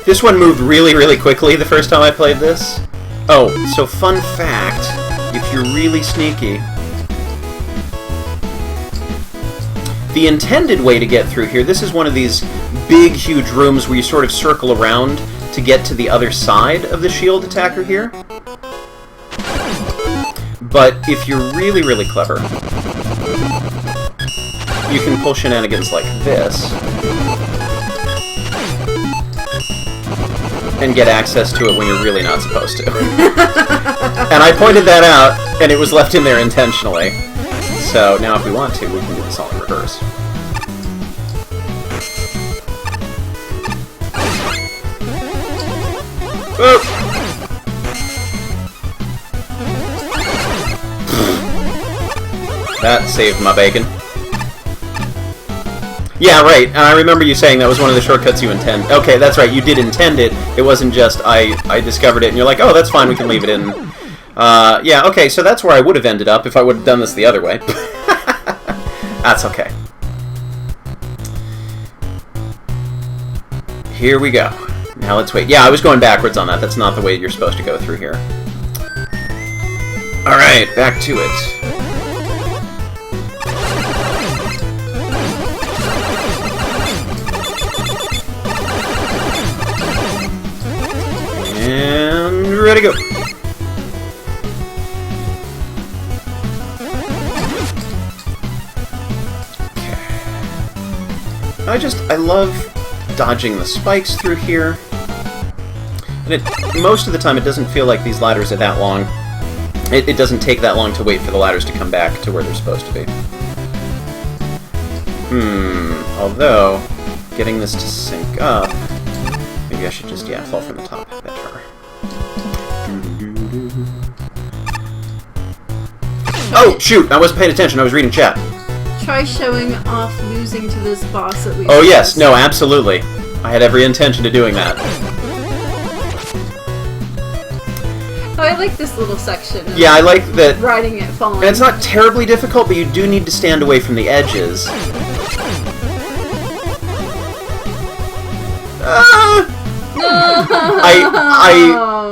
This one moved really, really quickly the first time I played this. Oh, so fun fact, if you're really sneaky, the intended way to get through here, this is one of these big, huge rooms where you sort of circle around to get to the other side of the shield attacker here. But if you're really, really clever, you can pull shenanigans like this and get access to it when you're really not supposed to. And I pointed that out, and it was left in there intentionally. So now if we want to, we can do this all in reverse. Whoa! That saved my bacon. Yeah, right. And I remember you saying that was one of the shortcuts you intend. Okay, that's right. You did intend it. It wasn't just I discovered it and you're like, oh, that's fine. We can leave it in. Yeah, okay. So that's where I would have ended up if I would have done this the other way. That's okay. Here we go. Now let's wait. Yeah, I was going backwards on that. That's not the way you're supposed to go through here. Alright, back to it. And ready to go. Okay. I love dodging the spikes through here. And most of the time it doesn't feel like these ladders are that long. It doesn't take that long to wait for the ladders to come back to where they're supposed to be. Although, getting this to sync up, maybe I should just, yeah, fall from the top. Better. Oh, shoot! I wasn't paying attention. I was reading chat. Try showing off losing to this boss at least. Oh, yes. No, absolutely. I had every intention of doing that. Oh, I like this little section. Yeah, I like that. Riding it, falling. And it's not terribly difficult, but you do need to stand away from the edges.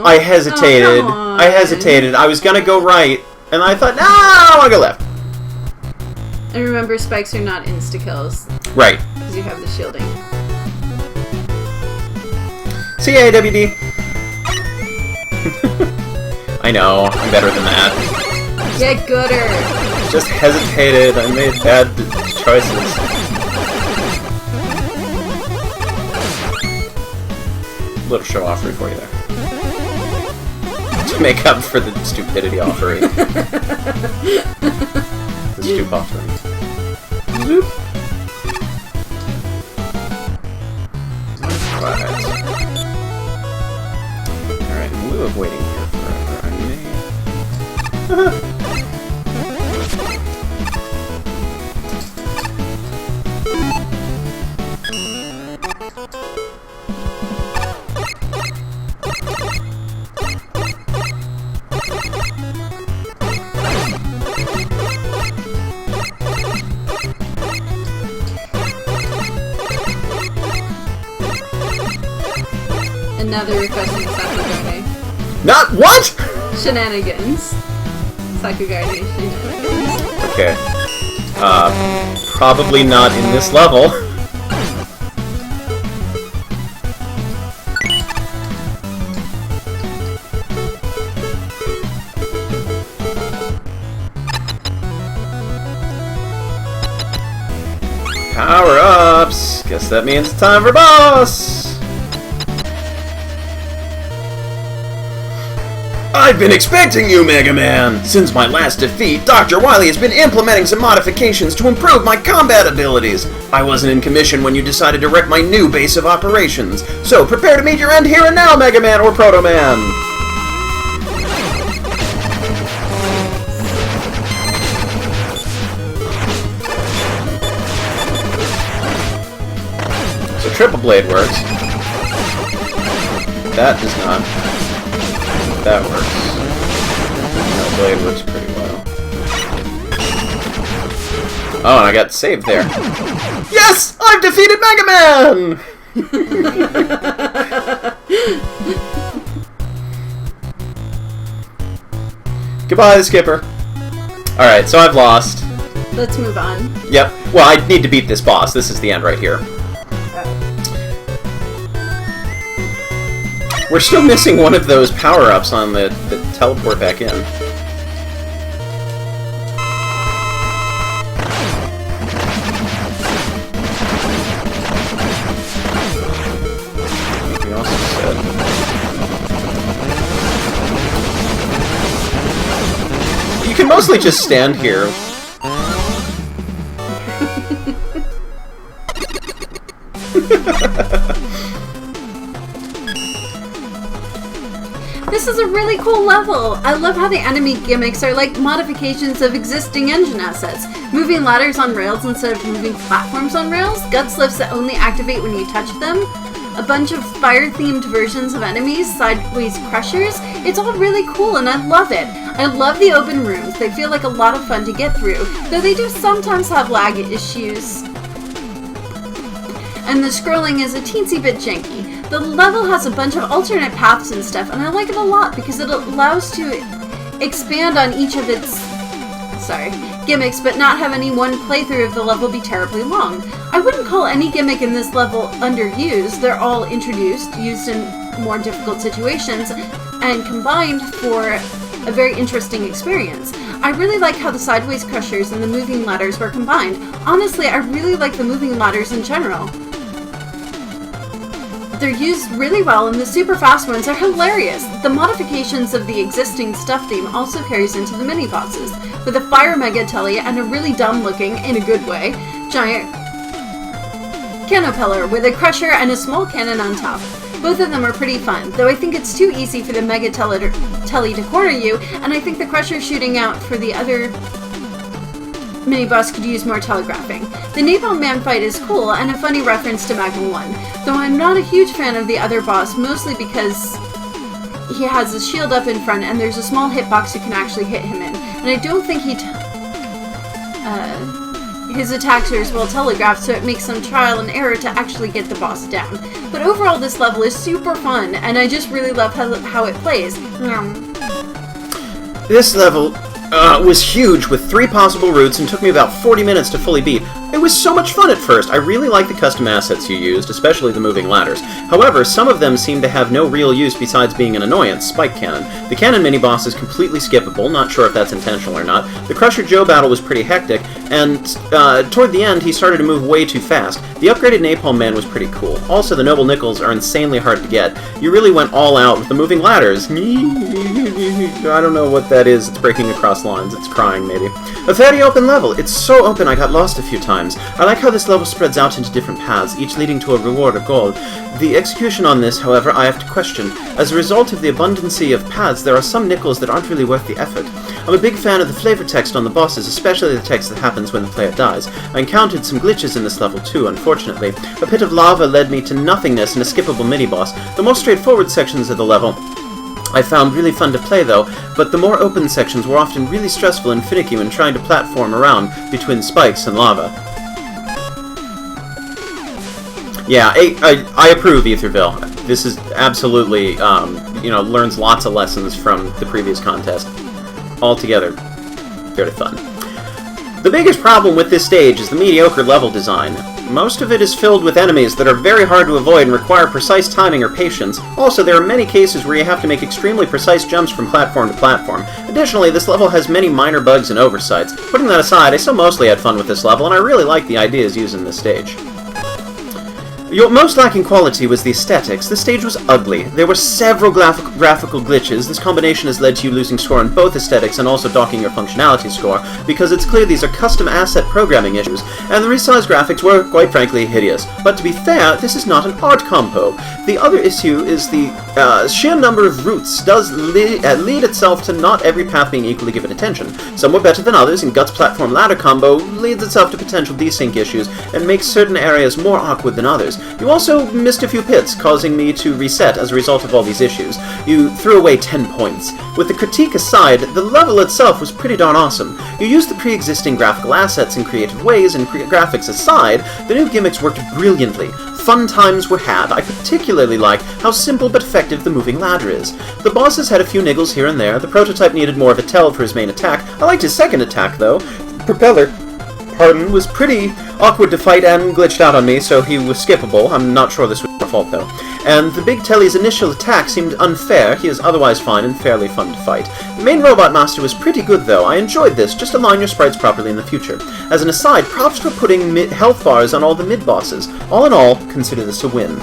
I hesitated. Oh, I hesitated. I was gonna go right, and I thought, no, I want to go left. And remember, spikes are not insta-kills. Right. Because you have the shielding. CAWD. I know, I'm better than that. Get gooder! Just hesitated. I made bad choices. Little show-offery for you there. To make up for the stupidity offery. The stoop offering. Zoop. Alright, in lieu of waiting here forever, I may... Another requesting Sakugarde. Not what? Shenanigans. Sakugarde shenanigans. Okay. Probably not in this level. Power-ups! Guess that means it's time for boss! I've been expecting you, Mega Man! Since my last defeat, Dr. Wily has been implementing some modifications to improve my combat abilities. I wasn't in commission when you decided to wreck my new base of operations, so prepare to meet your end here and now, Mega Man or Proto Man! So Triple Blade works. That does not. That works. That blade works pretty well. Oh, and I got saved there. Yes! I've defeated Mega Man! Goodbye, Skipper. Alright, so I've lost. Let's move on. Yep. Well, I need to beat this boss. This is the end right here. We're still missing one of those power-ups on the teleport back in. Anything else you said? You can mostly just stand here. This is a really cool level! I love how the enemy gimmicks are like modifications of existing engine assets. Moving ladders on rails instead of moving platforms on rails, guts lifts that only activate when you touch them, a bunch of fire-themed versions of enemies, sideways crushers. It's all really cool and I love it. I love the open rooms. They feel like a lot of fun to get through, though they do sometimes have lag issues. And the scrolling is a teensy bit janky. The level has a bunch of alternate paths and stuff, and I like it a lot because it allows to expand on each of its gimmicks, but not have any one playthrough of the level be terribly long. I wouldn't call any gimmick in this level underused. They're all introduced, used in more difficult situations, and combined for a very interesting experience. I really like how the sideways crushers and the moving ladders were combined. Honestly, I really like the moving ladders in general. They're used really well, and the super fast ones are hilarious. The modifications of the existing stuff theme also carries into the mini-bosses, with a fire mega telly and a really dumb-looking, in a good way, giant canopeller with a crusher and a small cannon on top. Both of them are pretty fun, though I think it's too easy for the mega telly to corner you, and I think the crusher shooting out for the other mini-boss could use more telegraphing. The Napalm Man fight is cool and a funny reference to Magnum 1, though I'm not a huge fan of the other boss, mostly because he has his shield up in front and there's a small hitbox you can actually hit him in, and I don't think his attacks are as well telegraphed, so it makes some trial and error to actually get the boss down. But overall this level is super fun, and I just really love how it plays. This level was huge with 3 possible routes and took me about 40 minutes to fully beat. It was so much fun at first. I really like the custom assets you used, especially the moving ladders. However, some of them seem to have no real use besides being an annoyance. Spike Cannon. The Cannon mini-boss is completely skippable, not sure if that's intentional or not. The Crusher Joe battle was pretty hectic, and toward the end he started to move way too fast. The upgraded Napalm Man was pretty cool. Also, the Noble Nickels are insanely hard to get. You really went all out with the moving ladders. I don't know what that is. It's breaking across lines. It's crying, maybe. A very open level. It's so open I got lost a few times. I like how this level spreads out into different paths, each leading to a reward or goal. The execution on this, however, I have to question. As a result of the abundancy of paths, there are some nickels that aren't really worth the effort. I'm a big fan of the flavor text on the bosses, especially the text that happens when the player dies. I encountered some glitches in this level too, unfortunately. A pit of lava led me to nothingness and a skippable mini-boss. The more straightforward sections of the level I found really fun to play though, but the more open sections were often really stressful and finicky when trying to platform around between spikes and lava. Yeah, I approve, Etherville. This is absolutely, learns lots of lessons from the previous contest. Altogether, very fun. The biggest problem with this stage is the mediocre level design. Most of it is filled with enemies that are very hard to avoid and require precise timing or patience. Also, there are many cases where you have to make extremely precise jumps from platform to platform. Additionally, this level has many minor bugs and oversights. Putting that aside, I still mostly had fun with this level, and I really like the ideas used in this stage. Your most lacking quality was the aesthetics. The stage was ugly. There were several graphical glitches. This combination has led to you losing score on both aesthetics and also docking your functionality score, because it's clear these are custom asset programming issues, and the resized graphics were, quite frankly, hideous. But to be fair, this is not an art compo. The other issue is the sheer number of routes does lead itself to not every path being equally given attention. Some were better than others, and Guts platform ladder combo leads itself to potential desync issues and makes certain areas more awkward than others. You also missed a few pits, causing me to reset as a result of all these issues. You threw away 10 points. With the critique aside, the level itself was pretty darn awesome. You used the pre-existing graphical assets in creative ways, and graphics aside, the new gimmicks worked brilliantly. Fun times were had. I particularly like how simple but effective the moving ladder is. The bosses had a few niggles here and there. The prototype needed more of a tell for his main attack. I liked his second attack, though. Propeller was pretty awkward to fight and glitched out on me, so he was skippable. I'm not sure this was my fault, though. And the Big Telly's initial attack seemed unfair. He is otherwise fine and fairly fun to fight. The main Robot Master was pretty good, though. I enjoyed this. Just align your sprites properly in the future. As an aside, props for putting health bars on all the mid-bosses. All in all, consider this a win.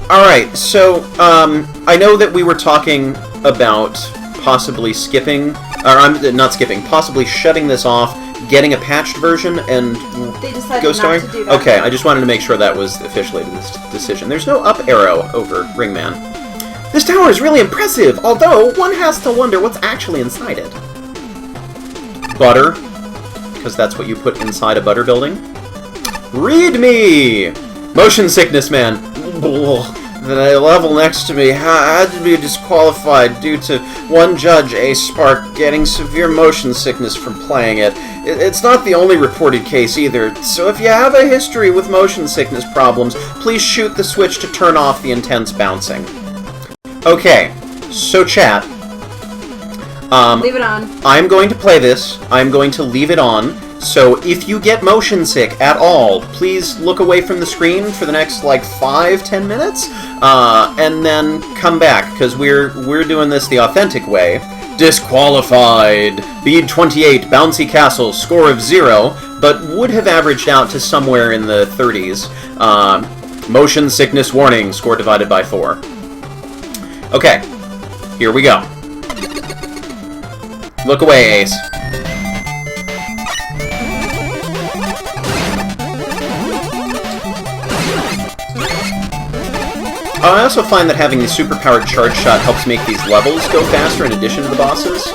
Alright, so, I know that we were talking about possibly skipping, possibly shutting this off, getting a patched version, and They decided ghost not starring? to do that. Okay, I just wanted to make sure that was officially this decision. There's no up arrow over Ringman. This tower is really impressive, although one has to wonder what's actually inside it. Butter, because that's what you put inside a butter building. Read me! Motion sickness, man. The level next to me had to be disqualified due to one judge, Ace Spark, getting severe motion sickness from playing it. It's not the only reported case either, so if you have a history with motion sickness problems, please shoot the switch to turn off the intense bouncing. Okay, so chat. Leave it on. I'm going to play this. I'm going to leave it on. So if you get motion sick at all, please look away from the screen for the next, 5-10 minutes, and then come back, because we're doing this the authentic way. Disqualified! Bead 28, Bouncy Castle, score of 0, but would have averaged out to somewhere in the 30s. Motion sickness warning, score divided by 4. Okay, here we go. Look away, Ace. I also find that having the superpowered charge shot helps make these levels go faster in addition to the bosses.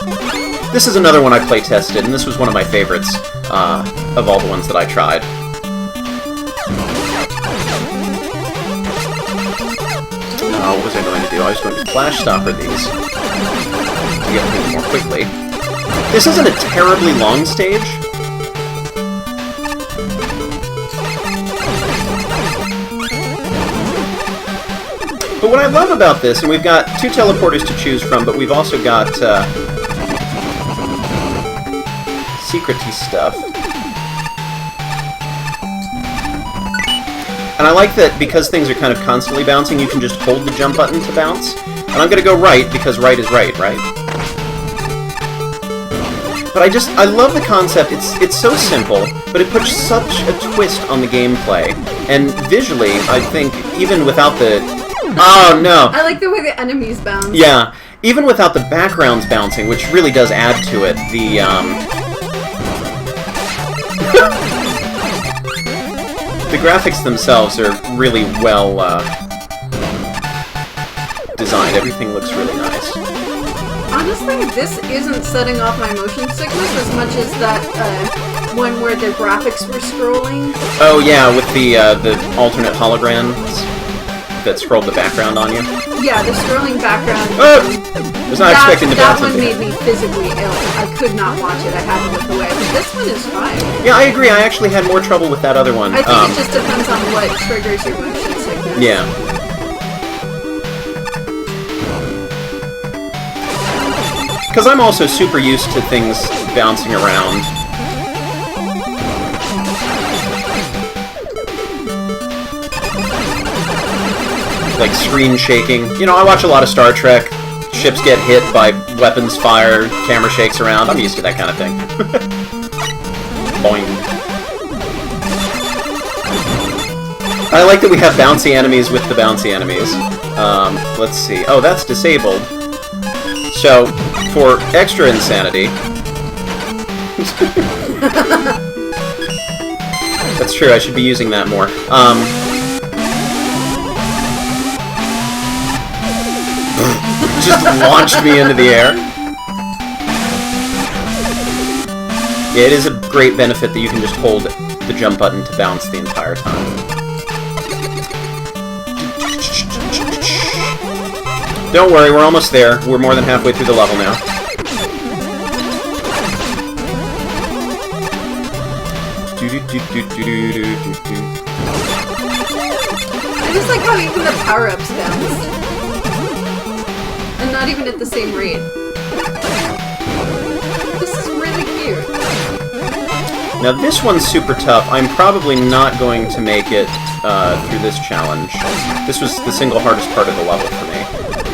This is another one I play-tested, and this was one of my favorites of all the ones that I tried. What was I going to do? I was going to flash stopper these to get things more quickly. This isn't a terribly long stage. But what I love about this, and we've got 2 teleporters to choose from, but we've also got secret-y stuff. And I like that because things are kind of constantly bouncing, you can just hold the jump button to bounce. And I'm going to go right, because right is right, right? But I love the concept. It's so simple, but it puts such a twist on the gameplay. And visually, I think, even without the... Oh, no! I like the way the enemies bounce. Yeah, even without the backgrounds bouncing, which really does add to it, the graphics themselves are really well designed. Everything looks really nice. Honestly, this isn't setting off my motion sickness as much as that one where the graphics were scrolling. Oh yeah, with the alternate holograms. that scrolled the background on you? Yeah, the scrolling background. Was not expecting to bounce That one into made me physically ill. I could not watch it. I had to look away. But this one is fine. Yeah, I agree. I actually had more trouble with that other one. I think it just depends on what triggers your motion sickness. Yeah. Because I'm also super used to things bouncing around. Like screen shaking. You know, I watch a lot of Star Trek. Ships get hit by weapons fire, camera shakes around. I'm used to that kind of thing. Boing. I like that we have bouncy enemies with the bouncy enemies. Let's see. Oh, that's disabled. So, for extra insanity... That's true, I should be using that more. Just launched me into the air. Yeah, it is a great benefit that you can just hold the jump button to bounce the entire time. Don't worry, we're almost there. We're more than halfway through the level now. I just like how even the power-ups bounce. And not even at the same rate. This is really cute. Now this one's super tough. I'm probably not going to make it through this challenge. This was the single hardest part of the level for me.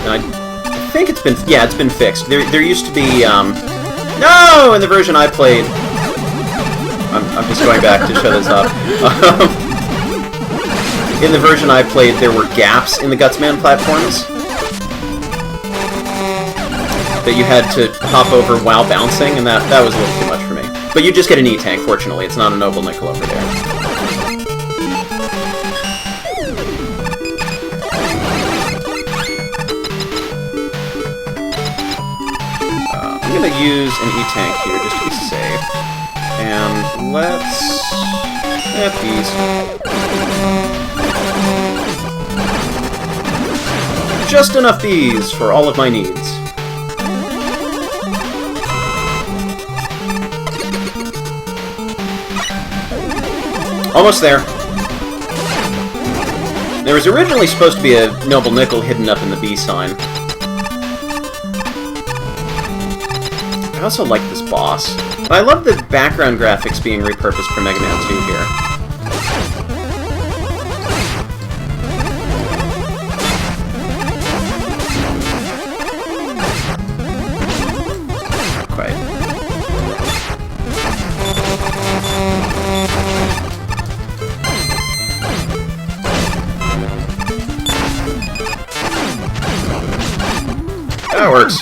And I think it's been... Yeah, it's been fixed. There used to be... No! In the version I played... I'm just going back to show this off. In the version I played, there were gaps in the Gutsman platforms that you had to hop over while bouncing, and that was a little too much for me. But you just get an E-tank, fortunately. It's not a Noble Nickel over there. I'm going to use an E-tank here, just to be safe. And let's... these. Just enough bees for all of my needs. Almost there. There was originally supposed to be a Noble Nickel hidden up in the B sign. I also like this boss. But I love the background graphics being repurposed for Mega Man 2 here. Quite. That works.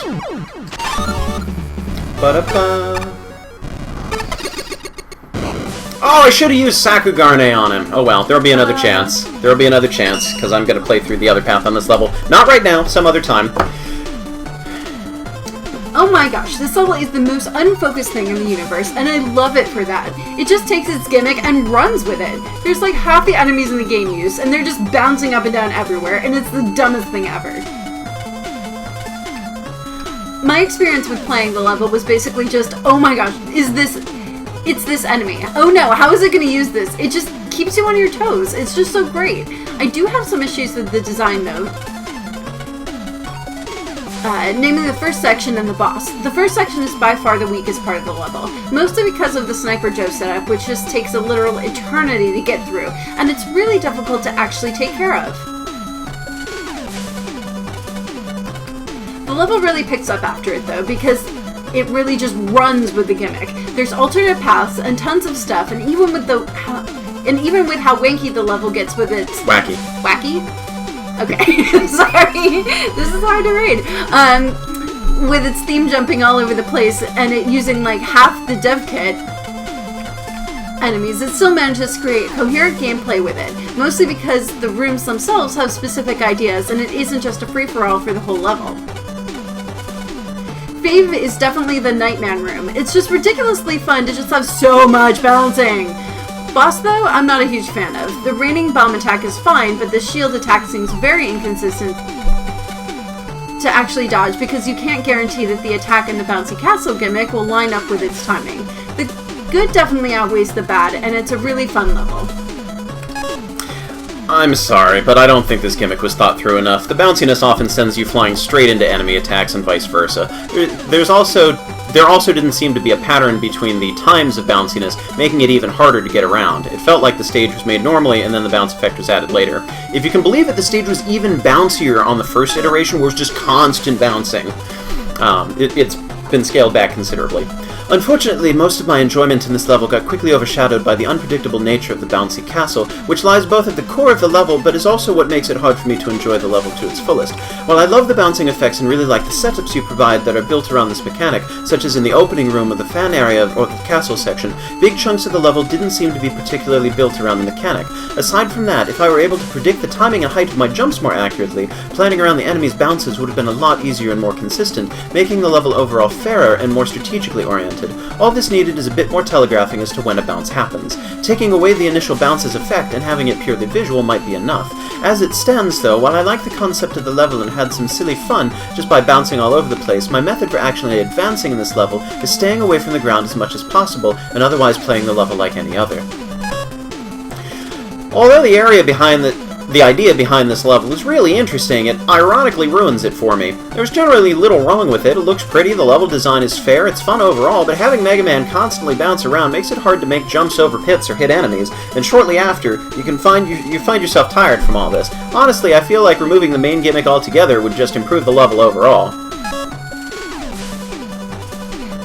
Ba-da-ba. Oh, I should have used Sakugarne on him. Oh well, there'll be another chance. There'll be another chance, because I'm going to play through the other path on this level. Not right now, some other time. Oh my gosh, this level is the most unfocused thing in the universe, and I love it for that. It just takes its gimmick and runs with it. There's like half the enemies in the game use, and they're just bouncing up and down everywhere, and it's the dumbest thing ever. My experience with playing the level was basically just, oh my gosh, it's this enemy. Oh no, how is it going to use this? It just keeps you on your toes. It's just so great. I do have some issues with the design though. Namely the first section and the boss. The first section is by far the weakest part of the level, mostly because of the Sniper Joe setup, which just takes a literal eternity to get through, and it's really difficult to actually take care of. The level really picks up after it though, because it really just runs with the gimmick. There's alternate paths and tons of stuff, and even with how wanky the level gets with its... Wacky. Wacky? Okay, sorry. This is hard to read. With its theme jumping all over the place, and it using like half the dev kit enemies, it still manages to create coherent gameplay with it, mostly because the rooms themselves have specific ideas, and it isn't just a free-for-all for the whole level. Fave is definitely the Nightman room. It's just ridiculously fun to just have so much bouncing. Boss, though, I'm not a huge fan of. The raining bomb attack is fine, but the shield attack seems very inconsistent to actually dodge because you can't guarantee that the attack in the Bouncy Castle gimmick will line up with its timing. The good definitely outweighs the bad, and it's a really fun level. I'm sorry, but I don't think this gimmick was thought through enough. The bounciness often sends you flying straight into enemy attacks and vice versa. There also didn't seem to be a pattern between the times of bounciness, making it even harder to get around. It felt like the stage was made normally and then the bounce effect was added later. If you can believe it, the stage was even bouncier on the first iteration, where it was just constant bouncing. It's been scaled back considerably. Unfortunately, most of my enjoyment in this level got quickly overshadowed by the unpredictable nature of the bouncy castle, which lies both at the core of the level, but is also what makes it hard for me to enjoy the level to its fullest. While I love the bouncing effects and really like the setups you provide that are built around this mechanic, such as in the opening room of the fan area or the castle section, big chunks of the level didn't seem to be particularly built around the mechanic. Aside from that, if I were able to predict the timing and height of my jumps more accurately, planning around the enemy's bounces would have been a lot easier and more consistent, making the level overall fairer and more strategically oriented. All this needed is a bit more telegraphing as to when a bounce happens. Taking away the initial bounce's effect and having it purely visual might be enough. As it stands, though, while I like the concept of the level and had some silly fun just by bouncing all over the place, my method for actually advancing in this level is staying away from the ground as much as possible and otherwise playing the level like any other. Although the idea behind this level is really interesting, it ironically ruins it for me. There's generally little wrong with it. It looks pretty, the level design is fair, it's fun overall, but having Mega Man constantly bounce around makes it hard to make jumps over pits or hit enemies, and shortly after, you find yourself tired from all this. Honestly, I feel like removing the main gimmick altogether would just improve the level overall.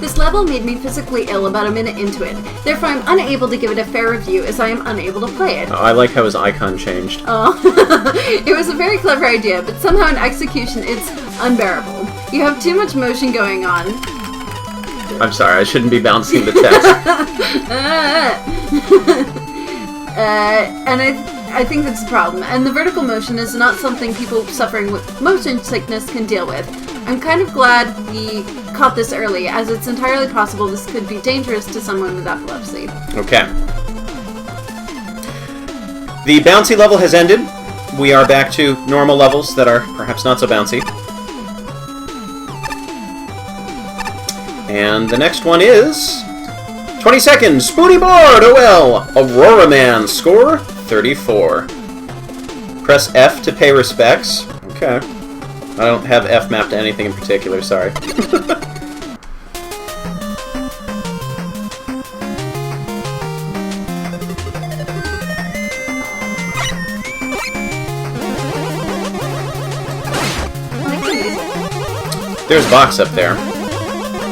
This level made me physically ill about a minute into it, therefore I'm unable to give it a fair review as I am unable to play it. I like how his icon changed. Oh, it was a very clever idea, but somehow in execution it's unbearable. You have too much motion going on. I'm sorry, I shouldn't be bouncing the text. And I think that's the problem, and the vertical motion is not something people suffering with motion sickness can deal with. I'm kind of glad we caught this early, as it's entirely possible this could be dangerous to someone with epilepsy. Okay. The bouncy level has ended. We are back to normal levels that are perhaps not so bouncy. And the next one is 20 seconds, SpoonyBardOL, Aurora Man, score 34. Press F to pay respects. Okay. I don't have F mapped to anything in particular, sorry. There's a box up there.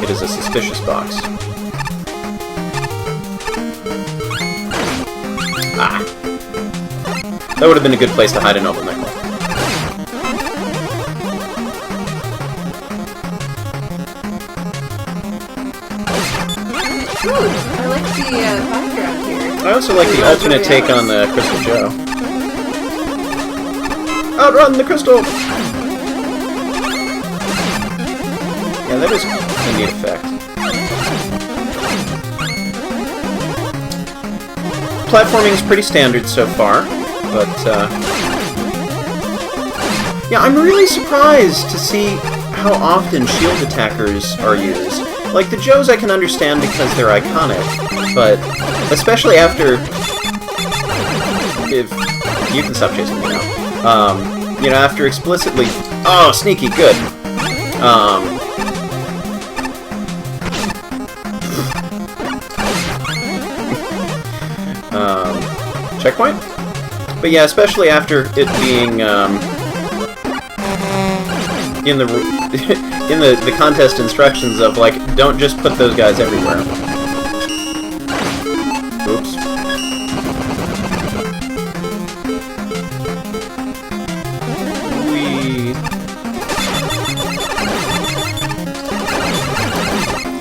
It is a suspicious box. Ah. That would have been a good place to hide a noble nickel. Ooh, I like the background here. I also like the alternate take on the Crystal Joe. Outrun the crystal! Yeah, that is a neat effect. Platforming is pretty standard so far, but yeah, I'm really surprised to see how often shield attackers are used. Like, the Joes I can understand because they're iconic, but especially after... If... You can stop chasing me now. You know, after explicitly... Oh, sneaky, good. Checkpoint? But yeah, especially after it being, in the contest instructions of, like, don't just put those guys everywhere. Oops.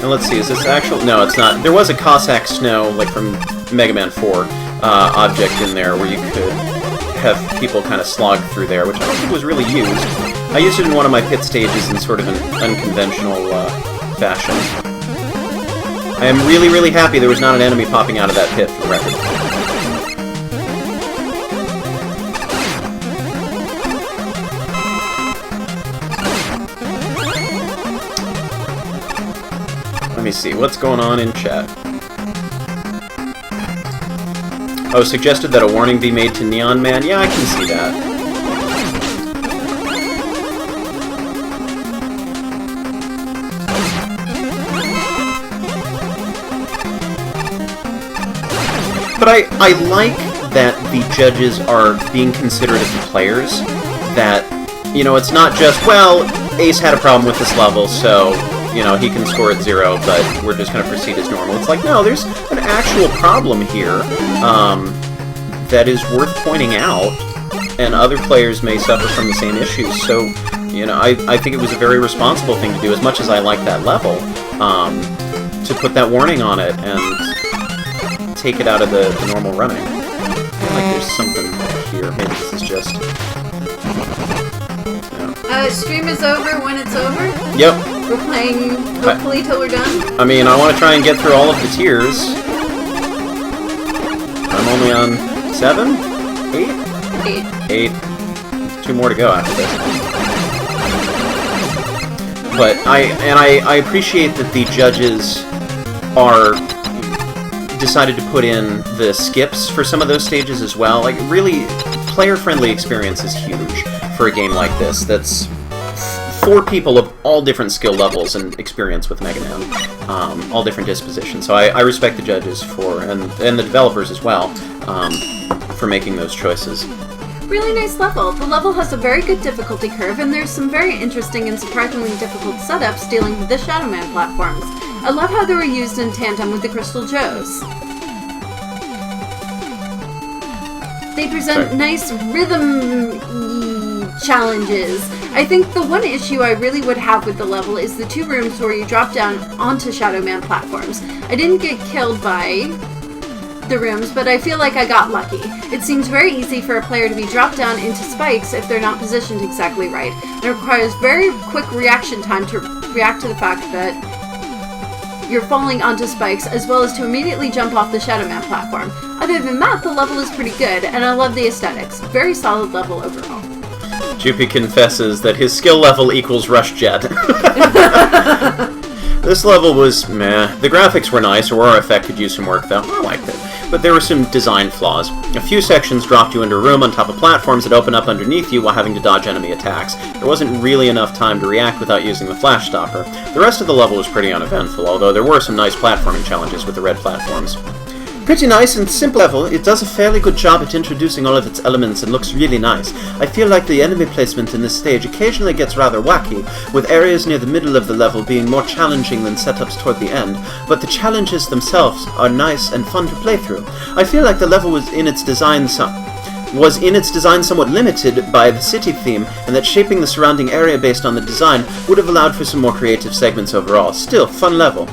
And let's see, is this actual... No, it's not. There was a Cossack Snow, like from Mega Man 4, object in there where you could have people kind of slog through there, which I don't think was really used. I used it in one of my pit stages in sort of an unconventional fashion. I am really, really happy there was not an enemy popping out of that pit, for the record. me see. What's going on in chat? Oh, suggested that a warning be made to Neon Man. Yeah, I can see that. But I like that the judges are being considerate of the players. That, you know, it's not just, well, Ace had a problem with this level, so, you know, he can score at 0, but we're just going to proceed as normal. It's like, no, there's an actual problem here that is worth pointing out, and other players may suffer from the same issues. So, you know, I think it was a very responsible thing to do, as much as I like that level, to put that warning on it and take it out of the normal running. I feel like there's something here. Maybe this is just... Stream is over when it's over? Yep. We're playing, hopefully, till we're done? I mean, I want to try and get through all of the tiers. I'm only on 7? 8? 8. 2 more to go after this. But I appreciate that the judges are decided to put in the skips for some of those stages as well. Like, really, player-friendly experience is huge for a game like this. That's for people of all different skill levels and experience with Mega Man, all different dispositions. So I respect the judges for, and the developers as well, for making those choices. Really nice level. The level has a very good difficulty curve, and there's some very interesting and surprisingly difficult setups dealing with the Shadow Man platforms. I love how they were used in tandem with the Crystal Joes. They present nice rhythm challenges. I think the one issue I really would have with the level is the 2 rooms where you drop down onto Shadow Man platforms. I didn't get killed by the rooms, but I feel like I got lucky. It seems very easy for a player to be dropped down into spikes if they're not positioned exactly right, and it requires very quick reaction time to react to the fact that you're falling onto spikes, as well as to immediately jump off the Shadow Man platform. Other than that, the level is pretty good, and I love the aesthetics. Very solid level overall. Juppy confesses that his skill level equals Rush Jet. This level was meh. The graphics were nice. Aurora Effect could use some work, though. I liked it. But there were some design flaws. A few sections dropped you into a room on top of platforms that open up underneath you while having to dodge enemy attacks. There wasn't really enough time to react without using the flash stopper. The rest of the level was pretty uneventful, although there were some nice platforming challenges with the red platforms. Pretty nice and simple level. It does a fairly good job at introducing all of its elements and looks really nice. I feel like the enemy placement in this stage occasionally gets rather wacky, with areas near the middle of the level being more challenging than setups toward the end, but the challenges themselves are nice and fun to play through. I feel like the level was in its design somewhat limited by the city theme, and that shaping the surrounding area based on the design would have allowed for some more creative segments overall. Still, fun level.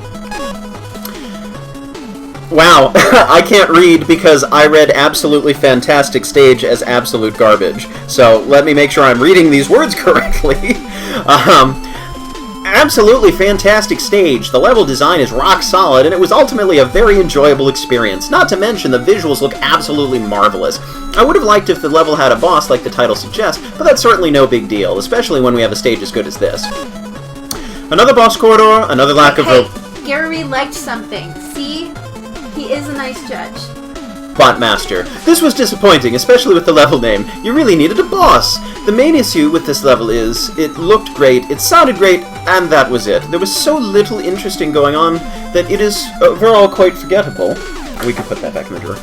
Wow, I can't read because I read absolutely fantastic stage as absolute garbage. So let me make sure I'm reading these words correctly. Absolutely fantastic stage. The level design is rock solid, and it was ultimately a very enjoyable experience. Not to mention the visuals look absolutely marvelous. I would have liked if the level had a boss like the title suggests, but that's certainly no big deal, especially when we have a stage as good as this. Another boss corridor, another lack of... Hey, Gary liked something. See? He is a nice judge. Botmaster. This was disappointing, especially with the level name. You really needed a boss. The main issue with this level is, it looked great, it sounded great, and that was it. There was so little interesting going on that it is overall quite forgettable. We can put that back in the drawer.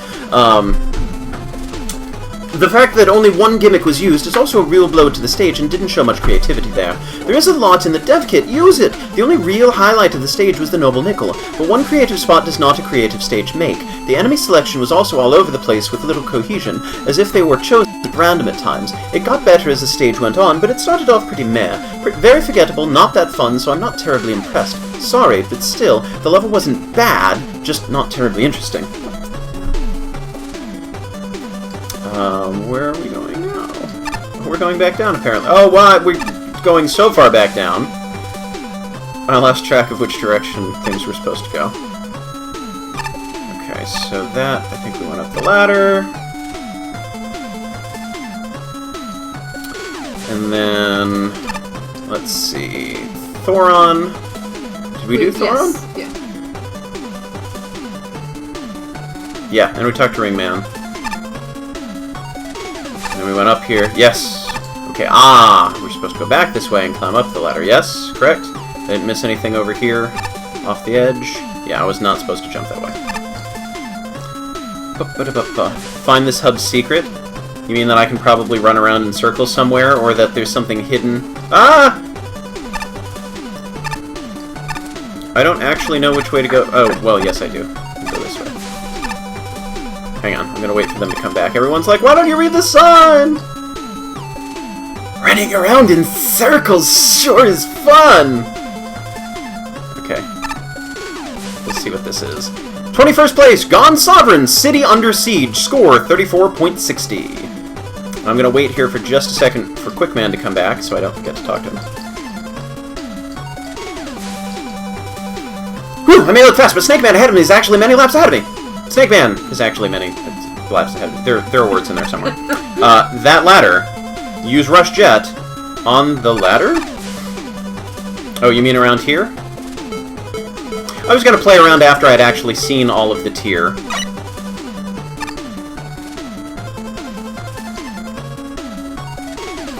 The fact that only one gimmick was used is also a real blow to the stage and didn't show much creativity there. There is a lot in the dev kit, use it! The only real highlight of the stage was the Noble Nickel, but one creative spot does not a creative stage make. The enemy selection was also all over the place with little cohesion, as if they were chosen at random at times. It got better as the stage went on, but it started off pretty meh. Very forgettable, not that fun, so I'm not terribly impressed. Sorry, but still, the level wasn't bad, just not terribly interesting. Where are we going now? We're going back down, apparently. Oh, wow, we're going so far back down. I lost track of which direction things were supposed to go. Okay, so that, I think we went up the ladder. And then, let's see, Thoron. Did we do Thoron? Yes. Yeah. Yeah, and we talked to Ringman. And then we went up here. Yes. Okay, we're supposed to go back this way and climb up the ladder. Yes, correct. I didn't miss anything over here. Off the edge. Yeah, I was not supposed to jump that way. Find this hub's secret? You mean that I can probably run around in circles somewhere, or that there's something hidden? Ah! I don't actually know which way to go. Oh, well, yes, I do. I'll go this way. Hang on, I'm gonna wait for them to come back. Everyone's like, why don't you read the sign? Running around in circles sure is fun! Okay. Let's see what this is. 21st place, Gone Sovereign, City Under Siege, score 34.60. I'm gonna wait here for just a second for Quickman to come back, so I don't forget to talk to him. Whew, I may look fast, but Snake Man ahead of me is actually many laps ahead of me. Snake Man is actually many laps ahead of me. There are words in there somewhere. That ladder, use Rush Jet on the ladder? Oh, you mean around here? I was gonna play around after I'd actually seen all of the tier.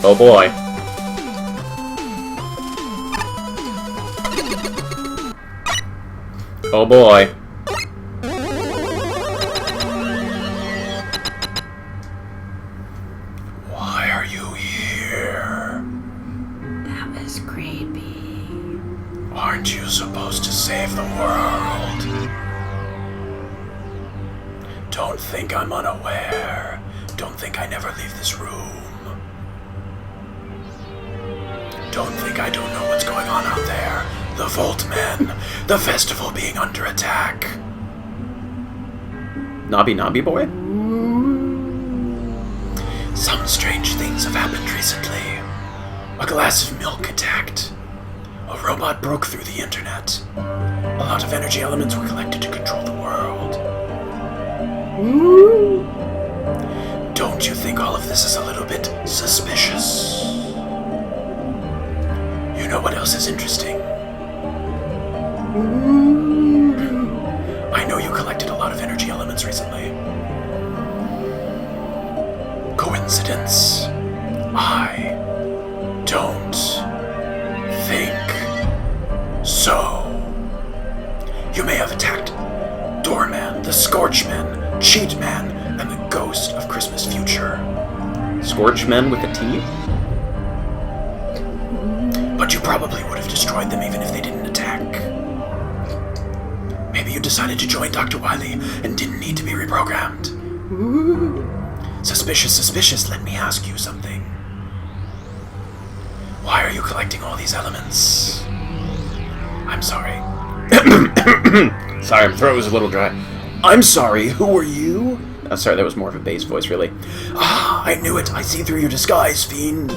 Oh boy. Oh boy. Why are you here? That was creepy. Aren't you supposed to save the world? Don't think I'm unaware. Don't think I never leave this room. Don't think I don't know what's going on out there. The Voltmen. The festival being under attack. Nobby Nobby Boy? Some strange things have happened recently. A glass of milk attacked. A robot broke through the internet. A lot of energy elements were collected to control the world. Don't you think all of this is a little bit suspicious? You know what else is interesting? I know you collected a lot of energy elements recently. Coincidence? I don't think so. You may have attacked Doorman, the Scorchman, Cheatman, and the ghost of Christmas future. Scorchmen with a T? But you probably would have destroyed them even if they didn't attack. Maybe you decided to join Dr. Wily and didn't need to be reprogrammed. Suspicious, suspicious, let me ask you something. Why are you collecting all these elements? I'm sorry. Sorry, my throat was a little dry. I'm sorry, who are you? Oh, sorry, that was more of a bass voice, really. Ah, I knew it. I see through your disguise, fiend.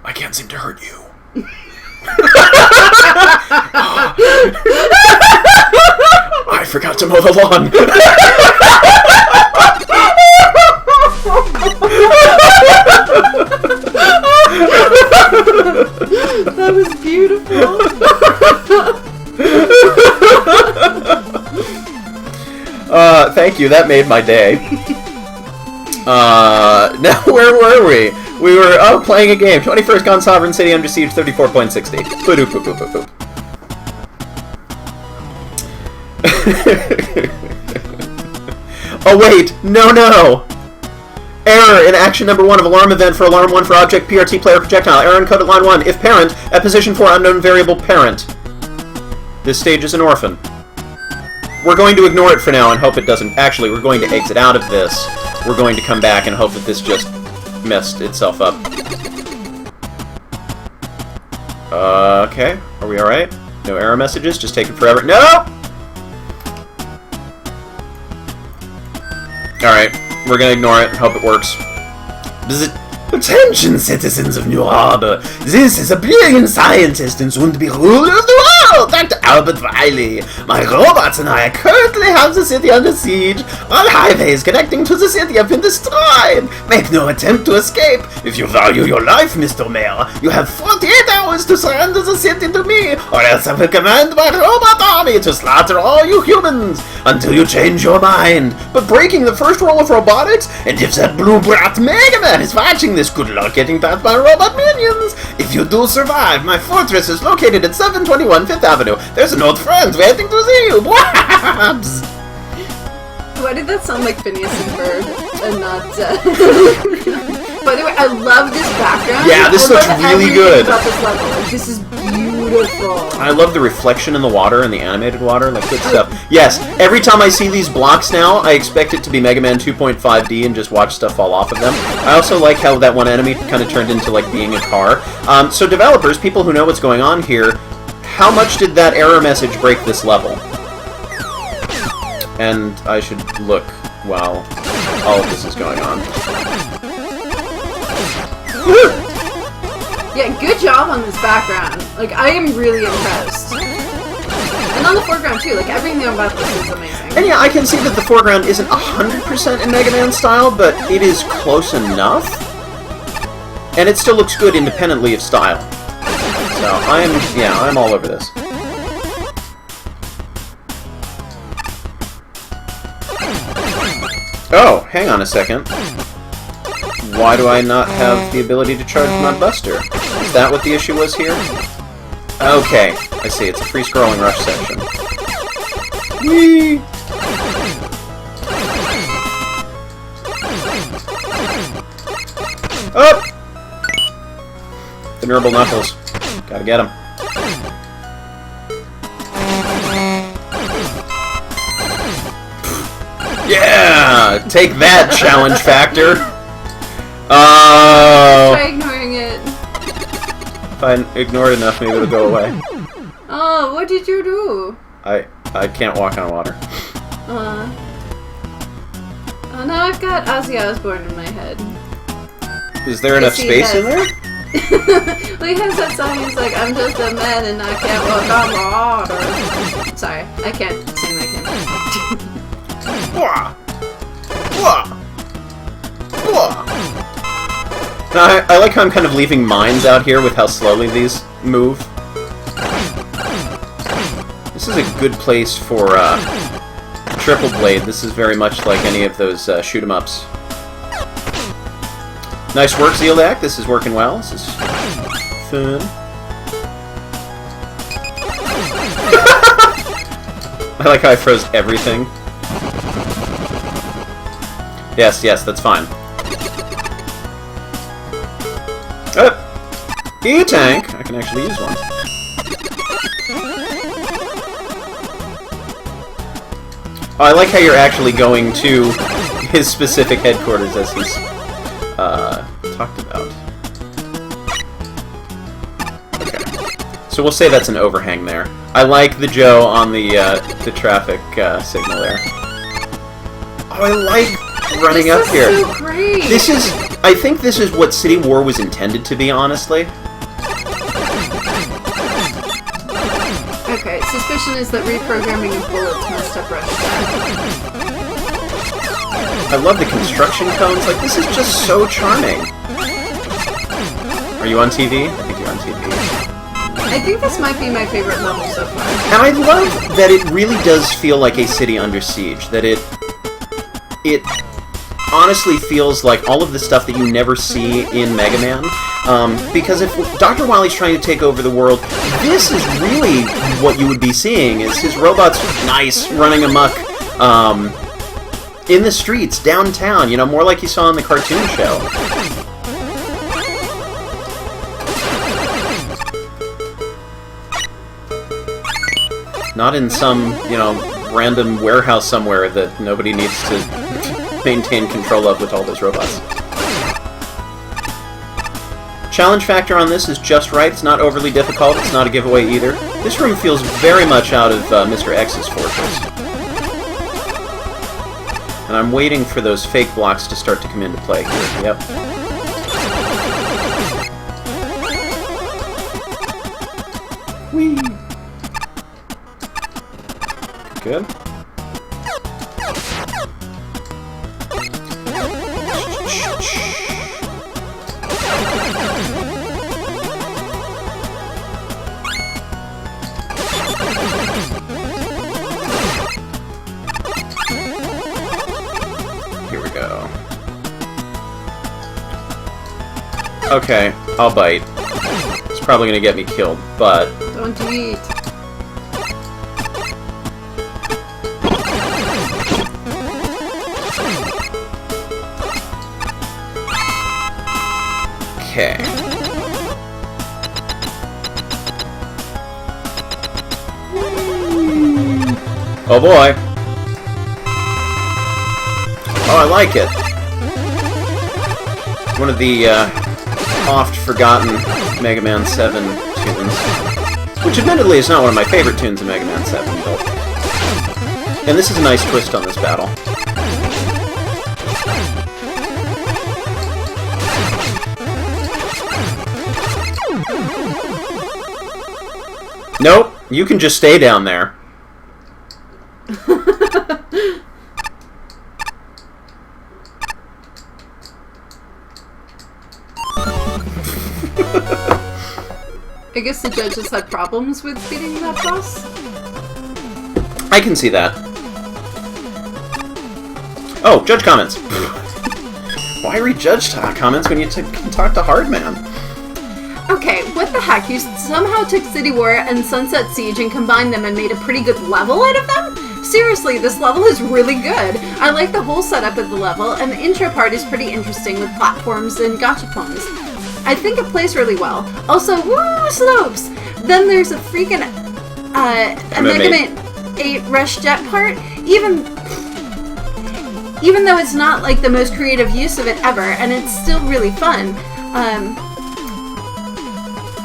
I can't seem to hurt you. I forgot to mow the lawn. That was beautiful. Thank you. That made my day. Now where were we? We were playing a game. 21st Gone Sovereign, City Under Siege, 34.60. Boop boop boop boop boop. Oh wait, no. Error in action number 1 of alarm event for alarm 1 for object PRT player projectile. Error encoded at line 1. If parent, at position 4 unknown variable parent. This stage is an orphan. We're going to ignore it for now and hope it doesn't. Actually, we're going to exit out of this. We're going to come back and hope that this just messed itself up. Okay. Are we alright? No error messages? Just taking forever. No! Alright. We're gonna ignore it and hope it works. Attention, citizens of New Harbor. This is a brilliant scientist and soon to be ruler of the Hello, Dr. Albert Wiley. My robots and I currently have the city under siege. All highways connecting to the city have been destroyed. Make no attempt to escape. If you value your life, Mr. Mayor, you have 48 hours to surrender the city to me, or else I will command my robot army to slaughter all you humans until you change your mind. But breaking the first rule of robotics, and if that blue brat Mega Man is watching this, good luck getting past my robot minions. If you do survive, my fortress is located at 721 Fifth Avenue. There's an old friend waiting to see you. Wabs! Why did that sound like Phineas and Ferb and not... By the way, I love this background. Yeah, this looks really good. About this level. Like, this is beautiful. I love the reflection in the water and the animated water, like good stuff. Yes, every time I see these blocks now, I expect it to be Mega Man 2.5D and just watch stuff fall off of them. I also like how that one enemy kind of turned into like being a car. So developers, people who know what's going on here, how much did that error message break this level? And I should look while all of this is going on. Yeah, good job on this background. Like, I am really impressed. And on the foreground, too. Like, everything about this is amazing. And yeah, I can see that the foreground isn't 100% in Mega Man style, but it is close enough. And it still looks good independently of style. So, I'm all over this. Oh, hang on a second. Why do I not have the ability to charge my buster? Is that what the issue was here? Okay, I see. It's a free-scrolling rush section. Whee! Oh! The Nurble Knuckles. Gotta get him. Yeah! Take that, challenge factor! Oh! Try ignoring it. If I ignore it enough, maybe it'll go away. Oh, what did you do? I can't walk on water. Oh, now I've got Ozzy Osbourne in my head. Is there enough space in there? Well, he has that song, he's like, I'm just a man and I can't walk on water. Sorry, I can't sing like him. Wah! Wah! Wah! Now, I like how I'm kind of leaving mines out here with how slowly these move. This is a good place for Triple Blade. This is very much like any of those shoot-'em-ups. Nice work, Zealdak. This is working well. This is fun. I like how I froze everything. Yes, that's fine. Oh! E-tank! I can actually use one. Oh, I like how you're actually going to his specific headquarters as he's talked about. Okay. So we'll say that's an overhang there. I like the Joe on the traffic signal there. Oh, I like running up here. This is so great! This is... I think this is what City War was intended to be, honestly. Okay, suspicion is that reprogramming of bullets messed up Rush. I love the construction cones. Like, this is just so charming. Are you on TV? I think you're on TV. I think this might be my favorite level so far. And I love that it really does feel like a city under siege. That it honestly feels like all of the stuff that you never see in Mega Man. Because if Dr. Wily's trying to take over the world, this is really what you would be seeing, is his robots nice, running amok, in the streets, downtown, you know, more like you saw in the cartoon show. Not in some, you know, random warehouse somewhere that nobody needs to maintain control of with all those robots. Challenge factor on this is just right. It's not overly difficult. It's not a giveaway either. This room feels very much out of Mr. X's fortress. And I'm waiting for those fake blocks to start to come into play here. Yep. Whee! good. Here we go. Okay, I'll bite. It's probably gonna get me killed, but... Don't eat. Okay. Oh boy. Oh, I like it. One of the oft-forgotten Mega Man 7 tunes. Which admittedly is not one of my favorite tunes in Mega Man 7, but... And this is a nice twist on this battle. Nope, you can just stay down there. I guess the judges had problems with beating that boss. I can see that. Oh, judge comments. Why read judge comments when you can talk to Hardman? Okay, what the heck? You somehow took City War and Sunset Siege and combined them and made a pretty good level out of them? Seriously, this level is really good. I like the whole setup of the level, and the intro part is pretty interesting with platforms and gachapons. I think it plays really well. Also, woo, slopes! Then there's a freaking, a Mega Man 8 Rush Jet part. Even though it's not, like, the most creative use of it ever, and it's still really fun,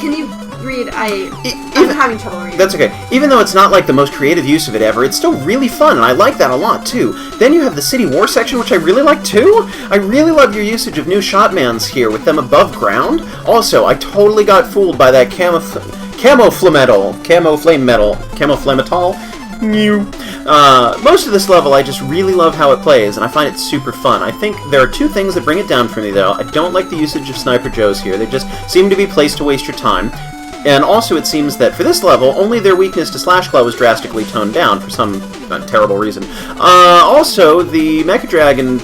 can you read? I'm having trouble reading. That's okay. Even though it's not like the most creative use of it ever, it's still really fun, and I like that a lot, too. Then you have the City War section, which I really like, too. I really love your usage of new Shotmans here, with them above ground. Also, I totally got fooled by that camo flame metal. Most of this level, I just really love how it plays, and I find it super fun. I think there are two things that bring it down for me, though. I don't like the usage of Sniper Joes here. They just seem to be placed to waste your time. And also, it seems that for this level, only their weakness to Slash Claw was drastically toned down for some terrible reason. Also, the Mecha Dragon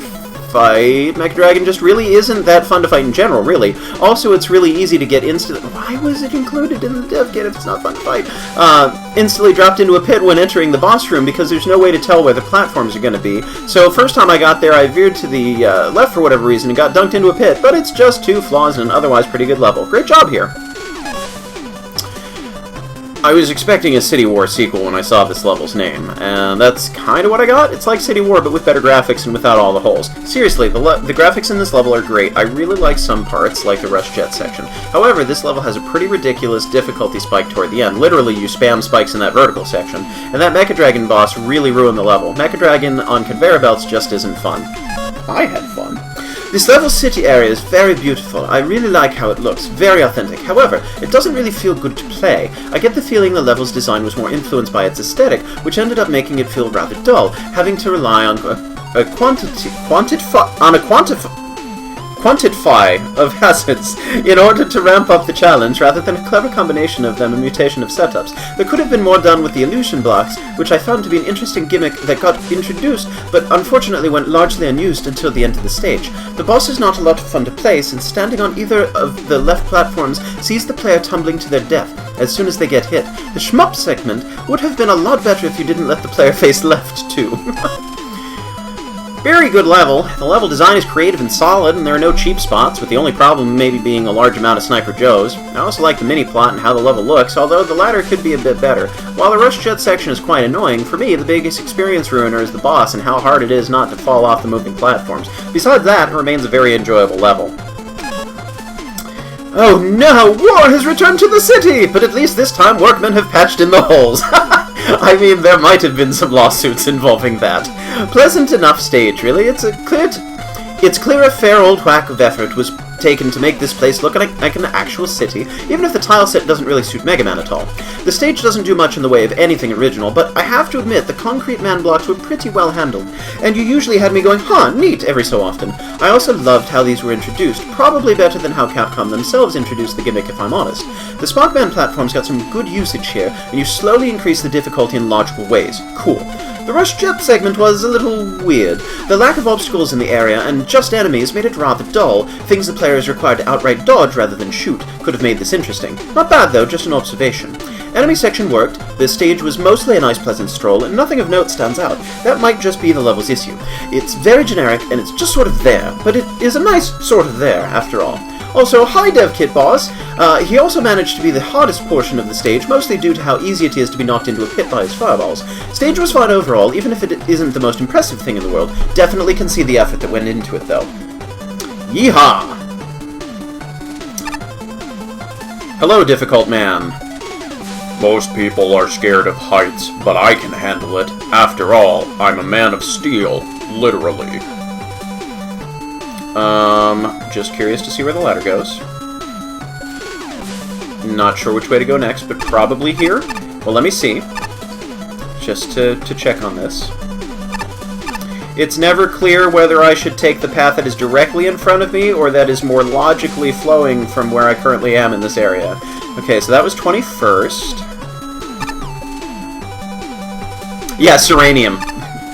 just really isn't that fun to fight in general, really. Also, it's really easy to get Why was it included in the dev kit if it's not fun to fight? Instantly dropped into a pit when entering the boss room because there's no way to tell where the platforms are going to be. So, first time I got there, I veered to the left for whatever reason and got dunked into a pit, but it's just two flaws in an otherwise pretty good level. Great job here. I was expecting a City War sequel when I saw this level's name, and that's kind of what I got. It's like City War, but with better graphics and without all the holes. Seriously, the graphics in this level are great. I really like some parts, like the Rush Jet section. However, this level has a pretty ridiculous difficulty spike toward the end. Literally, you spam spikes in that vertical section, and that Mecha Dragon boss really ruined the level. Mecha Dragon on conveyor belts just isn't fun. I had fun. This level's city area is very beautiful. I really like how it looks, very authentic. However, it doesn't really feel good to play. I get the feeling the level's design was more influenced by its aesthetic, which ended up making it feel rather dull, having to rely on a quantify of hazards in order to ramp up the challenge, rather than a clever combination of them and mutation of setups. There could have been more done with the illusion blocks, which I found to be an interesting gimmick that got introduced, but unfortunately went largely unused until the end of the stage. The boss is not a lot of fun to play, since standing on either of the left platforms sees the player tumbling to their death as soon as they get hit. The shmup segment would have been a lot better if you didn't let the player face left, too. Very good level. The level design is creative and solid, and there are no cheap spots, with the only problem maybe being a large amount of Sniper Joes. I also like the mini-plot and how the level looks, although the latter could be a bit better. While the Rush Jet section is quite annoying, for me the biggest experience ruiner is the boss and how hard it is not to fall off the moving platforms. Besides that, it remains a very enjoyable level. Oh no! War has returned to the city! But at least this time workmen have patched in the holes. I mean, there might have been some lawsuits involving that. Pleasant enough stage, really. It's clear a fair old whack of effort was taken to make this place look like an actual city, even if the tile set doesn't really suit Mega Man at all. The stage doesn't do much in the way of anything original, but I have to admit the concrete man blocks were pretty well handled, and you usually had me going, huh, neat, every so often. I also loved how these were introduced, probably better than how Capcom themselves introduced the gimmick, if I'm honest. The Spockman platform's got some good usage here, and you slowly increase the difficulty in logical ways. Cool. The Rush Jet segment was a little weird. The lack of obstacles in the area and just enemies made it rather dull. Things the player is required to outright dodge rather than shoot could have made this interesting. Not bad though, just an observation. Enemy section worked, the stage was mostly a nice pleasant stroll, and nothing of note stands out. That might just be the level's issue. It's very generic, and it's just sort of there, but it is a nice sort of there, after all. Also, hi Dev Kit Boss! He also managed to be the hardest portion of the stage, mostly due to how easy it is to be knocked into a pit by his fireballs. Stage was fine overall, even if it isn't the most impressive thing in the world. Definitely can see the effort that went into it, though. Yeehaw! Hello, difficult man. Most people are scared of heights, but I can handle it. After all, I'm a man of steel, literally. Just curious to see where the ladder goes. Not sure which way to go next, but probably here. Well, let me see. Just to check on this. It's never clear whether I should take the path that is directly in front of me, or that is more logically flowing from where I currently am in this area. Okay, so that was 21st. Yeah, Serenium.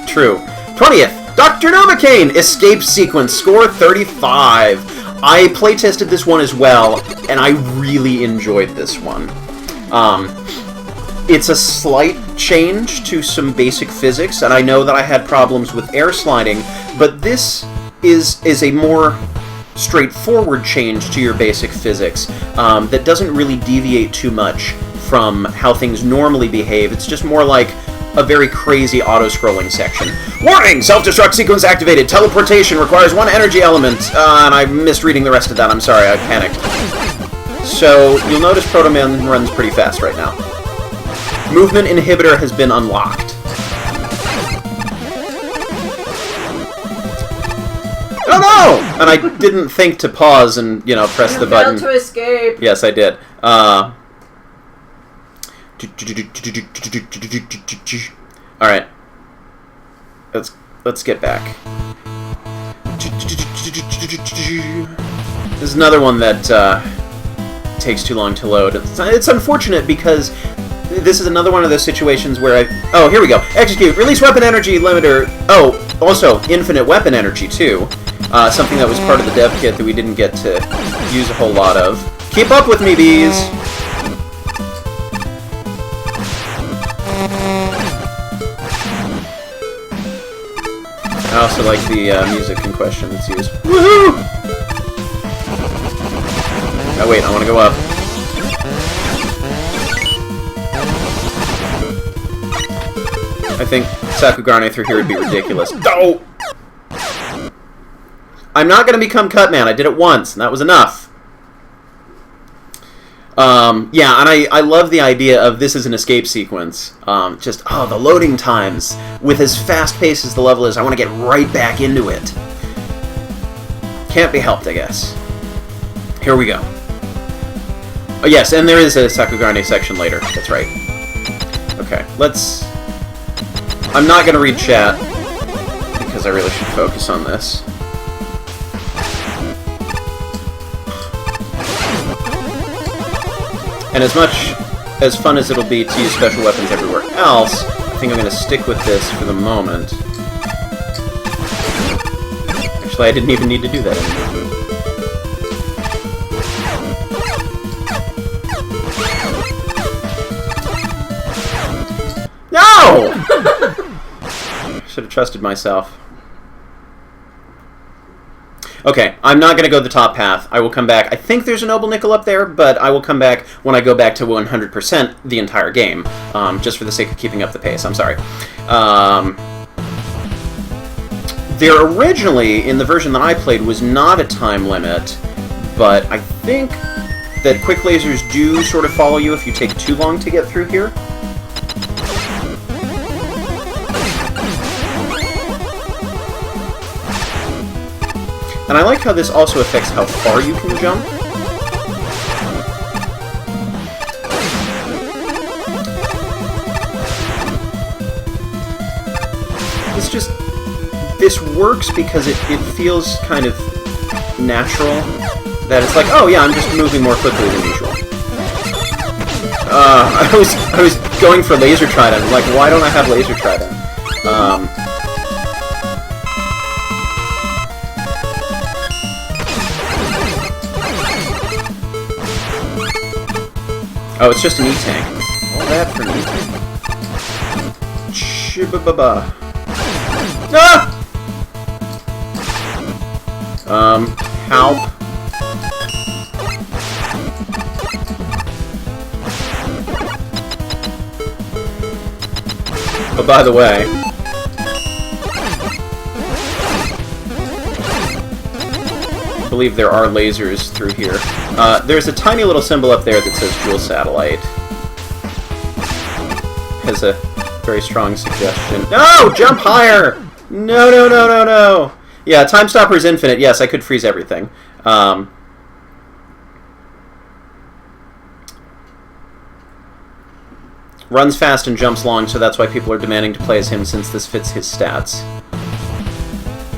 True. 20th! Dr. Novakaine! Escape Sequence, score 35. I playtested this one as well, and I really enjoyed this one. It's a slight change to some basic physics, and I know that I had problems with air sliding, but this is a more straightforward change to your basic physics that doesn't really deviate too much from how things normally behave. It's just more like a very crazy auto-scrolling section. Warning! Self-destruct sequence activated. Teleportation requires one energy element. And I'm misreading the rest of that. I'm sorry, I panicked. So, you'll notice Proto Man runs pretty fast right now. Movement inhibitor has been unlocked. Oh no! And I didn't think to pause and, you know, press the button. To escape. Yes, I did. Alright. Let's get back. This is another one that takes too long to load. It's unfortunate because this is another one of those situations where oh, here we go. Execute. Release weapon energy limiter. Oh, also, infinite weapon energy, too. Something that was part of the dev kit that we didn't get to use a whole lot of. Keep up with me, bees! I also like the music in question that's used. Woohoo! Oh wait, I want to go up. I think Sakugarne through here would be ridiculous. Oh! I'm not going to become Cutman. I did it once, and that was enough. Yeah, and I love the idea of this as an escape sequence. Just, oh, the loading times. With as fast-paced as the level is, I want to get right back into it. Can't be helped, I guess. Here we go. Oh, yes, and there is a Sakugarne section later. That's right. Okay, let's... I'm not going to read chat, because I really should focus on this. And as much as fun as it'll be to use special weapons everywhere else, I think I'm going to stick with this for the moment. Actually, I didn't even need to do that anymore. No! Should have trusted myself. Okay, I'm not going to go the top path. I will come back. I think there's a Noble Nickel up there, but I will come back when I go back to 100% the entire game, just for the sake of keeping up the pace. I'm sorry. There originally, in the version that I played, was not a time limit, but I think that quick lasers do sort of follow you if you take too long to get through here. And I like how this also affects how far you can jump. It's just... This works because it feels kind of natural. That it's like, oh yeah, I'm just moving more quickly than usual. I was going for laser trident. I'm like, why don't I have laser trident? Oh, it's just an E-tank. All that for an E-tank. Chibababa. Ah! Help. Oh, by the way, I believe there are lasers through here. There's a tiny little symbol up there that says Jewel Satellite. Has a very strong suggestion. No! Jump higher! No, no, no, no, no! Yeah, Time Stopper is infinite. Yes, I could freeze everything. Runs fast and jumps long, so that's why people are demanding to play as him, since this fits his stats.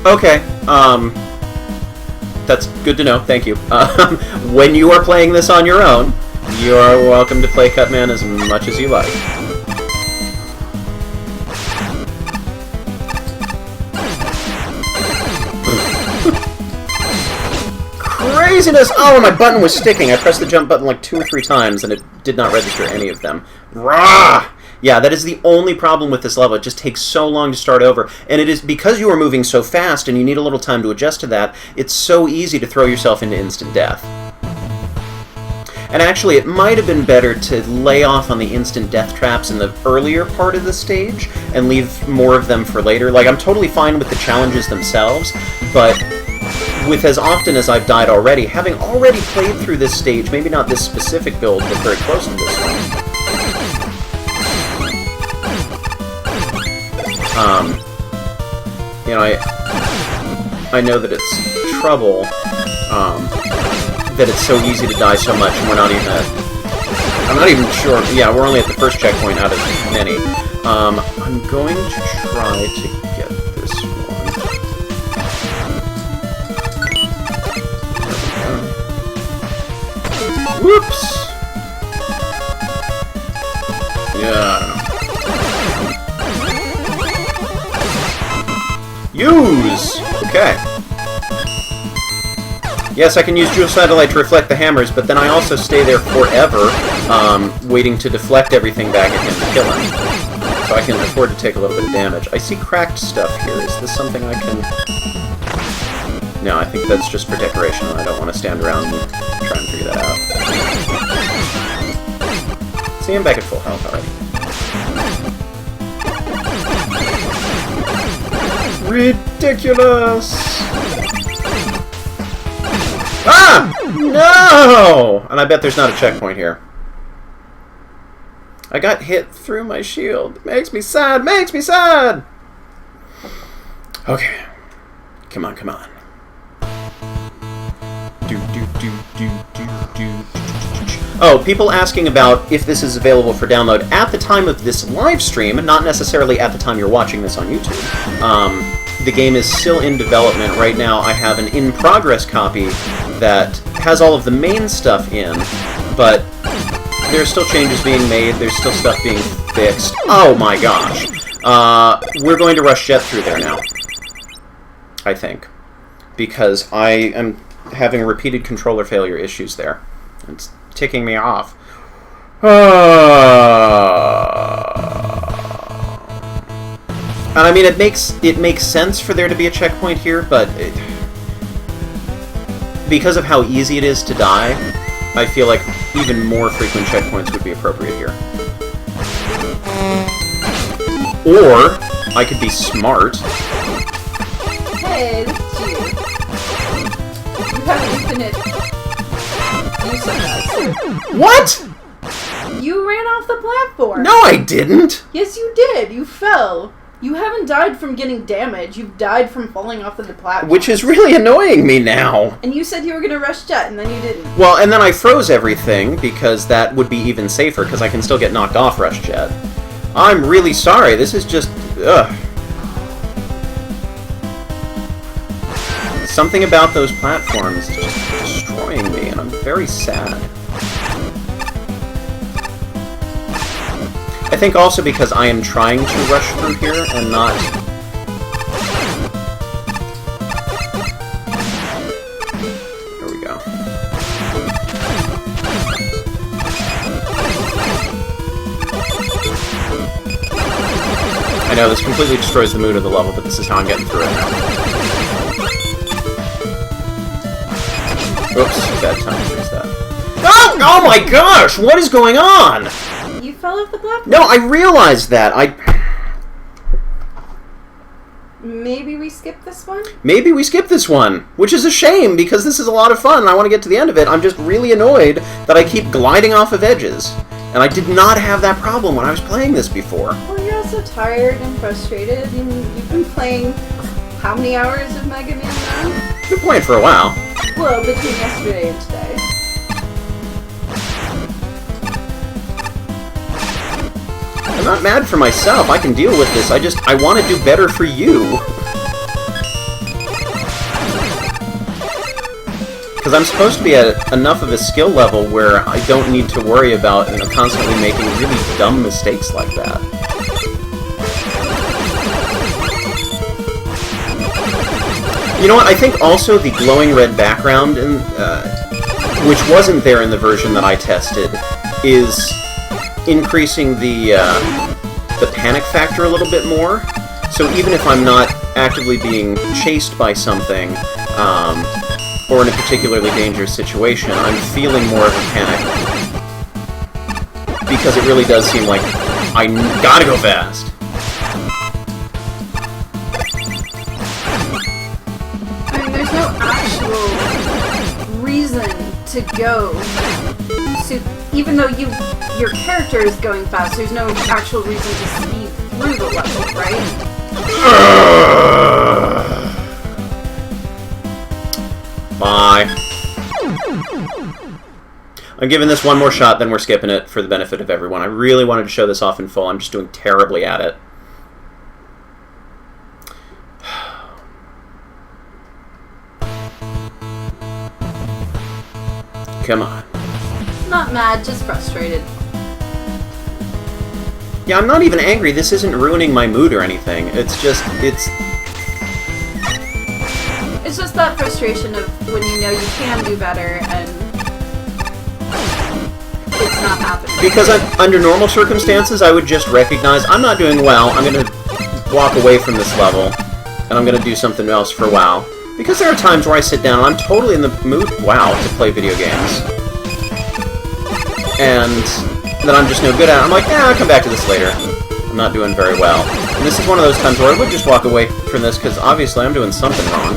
Okay, that's good to know, thank you. When you are playing this on your own, you are welcome to play Cutman as much as you like. Craziness! Oh, my button was sticking. I pressed the jump button like 2 or 3 times, and it did not register any of them. Rah! Yeah, that is the only problem with this level. It just takes so long to start over. And it is because you are moving so fast and you need a little time to adjust to that, it's so easy to throw yourself into instant death. And actually, it might have been better to lay off on the instant death traps in the earlier part of the stage and leave more of them for later. Like, I'm totally fine with the challenges themselves, but with as often as I've died already, having already played through this stage, maybe not this specific build, but very close to this one, you know, I know that it's trouble, that it's so easy to die so much, and we're not even at... I'm not even sure... Yeah, we're only at the first checkpoint out of many. I'm going to try to get this one. Whoops! Yeah, I don't know. Use! Okay. Yes, I can use Jewel Satellite to reflect the hammers, but then I also stay there forever, waiting to deflect everything back at him to kill him. So I can afford to take a little bit of damage. I see cracked stuff here. Is this something I can... No, I think that's just for decoration, and I don't want to stand around and try and figure that out. See, I'm back at full health already. Ridiculous! Ah! No! And I bet there's not a checkpoint here. I got hit through my shield. Makes me sad! Makes me sad! Okay. Come on, come on. Oh, people asking about if this is available for download at the time of this live stream, not necessarily at the time you're watching this on YouTube. The game is still in development. Right now I have an in-progress copy that has all of the main stuff in, but there's still changes being made, there's still stuff being fixed. Oh my gosh. We're going to rush Jet through there now, I think, because I am having repeated controller failure issues there. It's ticking me off. And I mean, it makes sense for there to be a checkpoint here, but because of how easy it is to die, I feel like even more frequent checkpoints would be appropriate here. Or I could be smart. Hey, this is you. You have infinite use of us. What? You ran off the platform. No, I didn't! Yes, you did. You fell. You haven't died from getting damage. You've died from falling off of the platform. Which is really annoying me now. And you said you were going to rush jet, and then you didn't. Well, and then I froze everything, because that would be even safer, because I can still get knocked off Rush Jet. I'm really sorry, this is just... ugh. Something about those platforms is just destroying me, and I'm very sad. I think also because I am trying to rush through here and not... There we go. I know, this completely destroys the mood of the level, but this is how I'm getting through it now. Oops, bad time to use that. Oh! Oh my gosh! What is going on? You fell off the platform. No, I realized that. Maybe we skip this one? Maybe we skip this one, which is a shame, because this is a lot of fun, and I want to get to the end of it. I'm just really annoyed that I keep gliding off of edges. And I did not have that problem when I was playing this before. Well, you're also tired and frustrated, and you've been playing how many hours of Mega Man now? I've been playing for a while. Well, between yesterday and today. I'm not mad for myself. I can deal with this. I want to do better for you. Because I'm supposed to be at enough of a skill level where I don't need to worry about, constantly making really dumb mistakes like that. You know what? I think also the glowing red background, which wasn't there in the version that I tested, is increasing the panic factor a little bit more. So even if I'm not actively being chased by something, or in a particularly dangerous situation, I'm feeling more of a panic. Because it really does seem like I gotta go fast. I mean, there's no actual reason to go. So even though your character is going fast, there's no actual reason to speed through the level, right? Bye. I'm giving this one more shot, then we're skipping it for the benefit of everyone. I really wanted to show this off in full. I'm just doing terribly at it. Come on. Not mad, just frustrated. Yeah, I'm not even angry. This isn't ruining my mood or anything. It's just, It's just that frustration of when you know you can do better and it's not happening. because under normal circumstances, I would just recognize I'm not doing well. I'm going to walk away from this level, and I'm going to do something else for a while. Because there are times where I sit down and I'm totally in the mood, to play video games. And that I'm just no good at. I'm like, I'll come back to this later. I'm not doing very well. And this is one of those times where I would just walk away from this, because obviously I'm doing something wrong.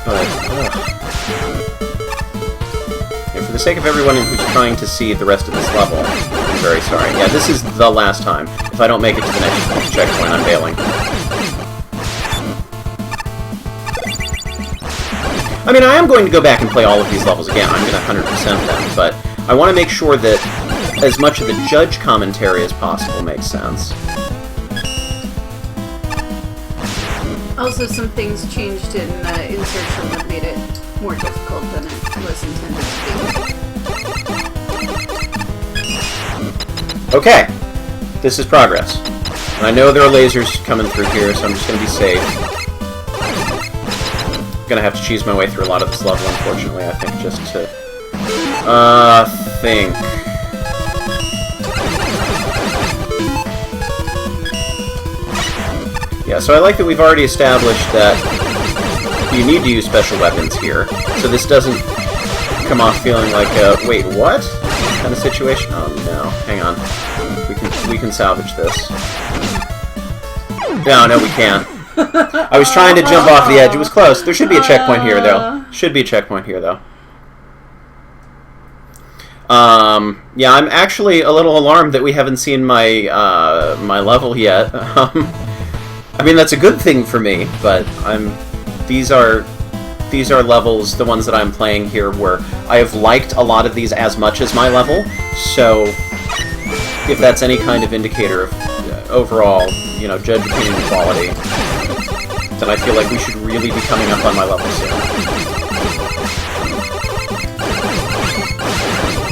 But, and for the sake of everyone who's trying to see the rest of this level, I'm very sorry. Yeah, this is the last time. If I don't make it to the next checkpoint, I'm bailing. I mean, I am going to go back and play all of these levels again. I'm going to 100% them, but I want to make sure that as much of the judge commentary as possible makes sense. Also, some things changed in insertion that made it more difficult than it was intended to be. Okay, this is progress. And I know there are lasers coming through here, so I'm just going to be safe. I'm going to have to cheese my way through a lot of this level, unfortunately, I think, just to... think... Yeah, so I like that we've already established that you need to use special weapons here, so this doesn't come off feeling like a, wait, what? Kind of situation. Oh, no. Hang on. We can salvage this. No, we can't. I was trying to jump off the edge. It was close. There should be a checkpoint here, though. Should be a checkpoint here, though. Yeah, I'm actually a little alarmed that we haven't seen my my level yet. I mean, that's a good thing for me, but these are levels, the ones that I'm playing here, where I have liked a lot of these as much as my level, so if that's any kind of indicator of overall, you know, judge opinion quality, then I feel like we should really be coming up on my level soon.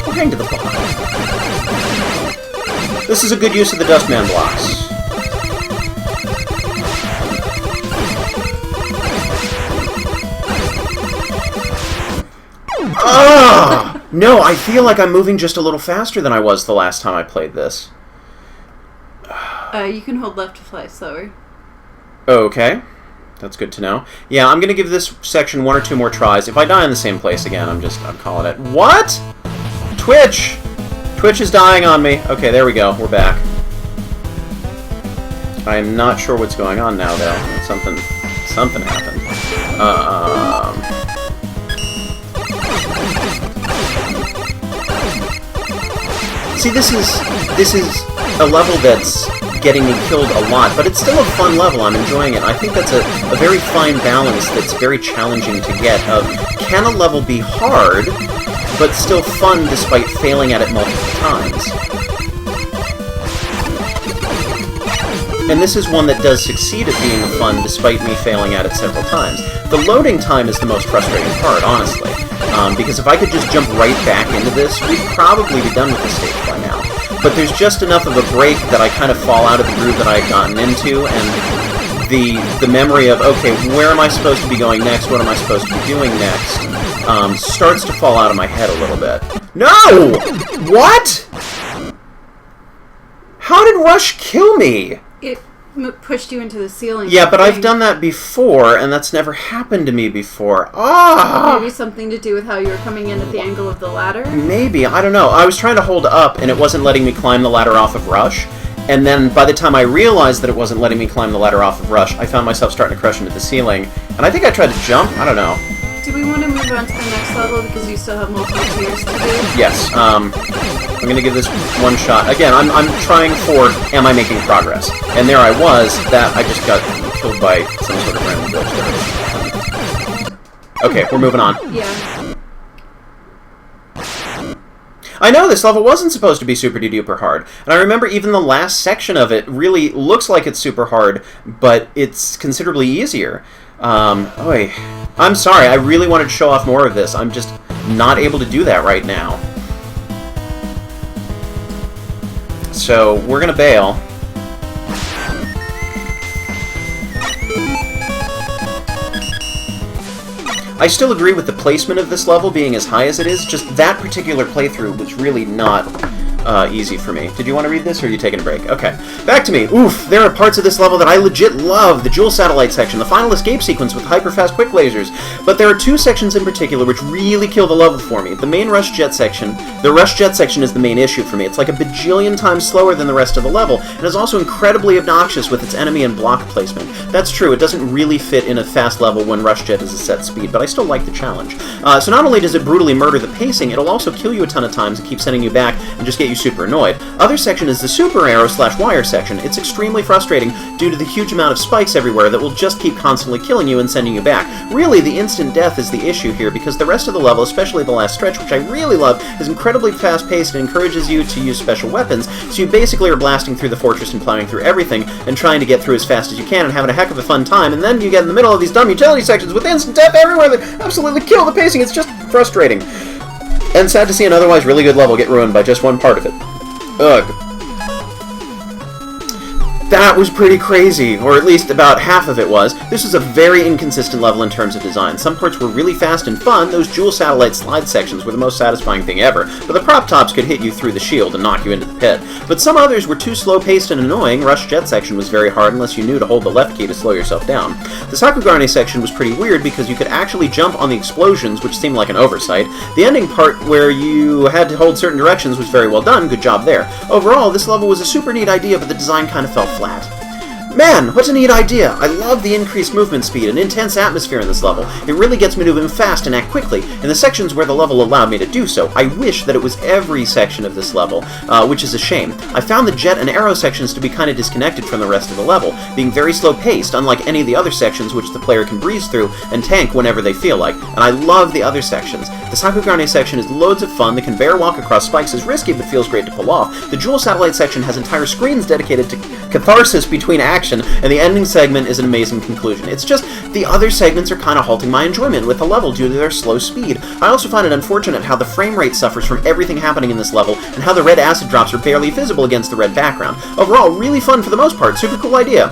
We'll hang to the bottom. This is a good use of the Dustman blocks. Ah! No, I feel like I'm moving just a little faster than I was the last time I played this. You can hold left to fly slower. Okay. That's good to know. Yeah, I'm gonna give this section 1 or 2 more tries. If I die in the same place again, I'm calling it. What? Twitch! Twitch is dying on me. Okay, there we go. We're back. I am not sure what's going on now, though. Something happened. See, this is a level that's getting me killed a lot, but it's still a fun level. I'm enjoying it. I think that's a very fine balance that's very challenging to get of, can a level be hard, but still fun despite failing at it multiple times? And this is one that does succeed at being fun despite me failing at it several times. The loading time is the most frustrating part, honestly. Because if I could just jump right back into this, we'd probably be done with the stage by now. But there's just enough of a break that I kind of fall out of the groove that I had gotten into, and the memory of, okay, where am I supposed to be going next, what am I supposed to be doing next, starts to fall out of my head a little bit. No! What? How did Rush kill me? It pushed you into the ceiling. Yeah, but I've done that before, and that's never happened to me before. Ah! Maybe something to do with how you were coming in at the angle of the ladder? Maybe, I don't know. I was trying to hold up, and it wasn't letting me climb the ladder off of Rush. And then, by the time I realized that it wasn't letting me climb the ladder off of Rush, I found myself starting to crash into the ceiling. And I think I tried to jump. I don't know. Do we want to move on to the next level because you still have multiple tiers to do? Yes. I'm going to give this one shot. Again, I'm trying for, am I making progress? And there I was, that I just got killed by some sort of random glitch. Okay, we're moving on. Yeah. I know, this level wasn't supposed to be super-duper hard. And I remember even the last section of it really looks like it's super hard, but it's considerably easier. I'm sorry, I really wanted to show off more of this. I'm just not able to do that right now. So, we're gonna bail. I still agree with the placement of this level being as high as it is, just that particular playthrough was really not easy for me. Did you want to read this, or are you taking a break? Okay. Back to me. Oof, there are parts of this level that I legit love. The Jewel Satellite section, the final escape sequence with hyper-fast quick lasers. But there are 2 sections in particular which really kill the level for me. The main Rush Jet section. The Rush Jet section is the main issue for me. It's like a bajillion times slower than the rest of the level, and is also incredibly obnoxious with its enemy and block placement. That's true, it doesn't really fit in a fast level when Rush Jet is a set speed, but I still like the challenge. So not only does it brutally murder the pacing, it'll also kill you a ton of times and keep sending you back and just get you super annoyed. Other section is the Super Arrow/Wire section. It's extremely frustrating due to the huge amount of spikes everywhere that will just keep constantly killing you and sending you back. Really, the instant death is the issue here, because the rest of the level, especially the last stretch, which I really love, is incredibly fast-paced and encourages you to use special weapons, so you basically are blasting through the fortress and plowing through everything and trying to get through as fast as you can and having a heck of a fun time, and then you get in the middle of these dumb utility sections with instant death everywhere that absolutely kill the pacing. It's just frustrating. And sad to see an otherwise really good level get ruined by just one part of it. Ugh. That was pretty crazy, or at least about half of it was. This was a very inconsistent level in terms of design. Some parts were really fast and fun. Those Jewel Satellite slide sections were the most satisfying thing ever, but the prop tops could hit you through the shield and knock you into the pit. But some others were too slow-paced and annoying. Rush Jet section was very hard unless you knew to hold the left key to slow yourself down. The Sakugane section was pretty weird because you could actually jump on the explosions, which seemed like an oversight. The ending part where you had to hold certain directions was very well done. Good job there. Overall, this level was a super neat idea, but the design kind of fell flat. Man, what a neat idea! I love the increased movement speed and intense atmosphere in this level. It really gets me to move fast and act quickly in the sections where the level allowed me to do so. I wish that it was every section of this level, which is a shame. I found the jet and arrow sections to be kind of disconnected from the rest of the level, being very slow-paced, unlike any of the other sections which the player can breeze through and tank whenever they feel like, and I love the other sections. The Sakugarne section is loads of fun, the conveyor walk across spikes is risky but feels great to pull off, the Jewel Satellite section has entire screens dedicated to catharsis between action, and the ending segment is an amazing conclusion. It's just, the other segments are kind of halting my enjoyment with the level due to their slow speed. I also find it unfortunate how the frame rate suffers from everything happening in this level, and how the red acid drops are barely visible against the red background. Overall, really fun for the most part, super cool idea.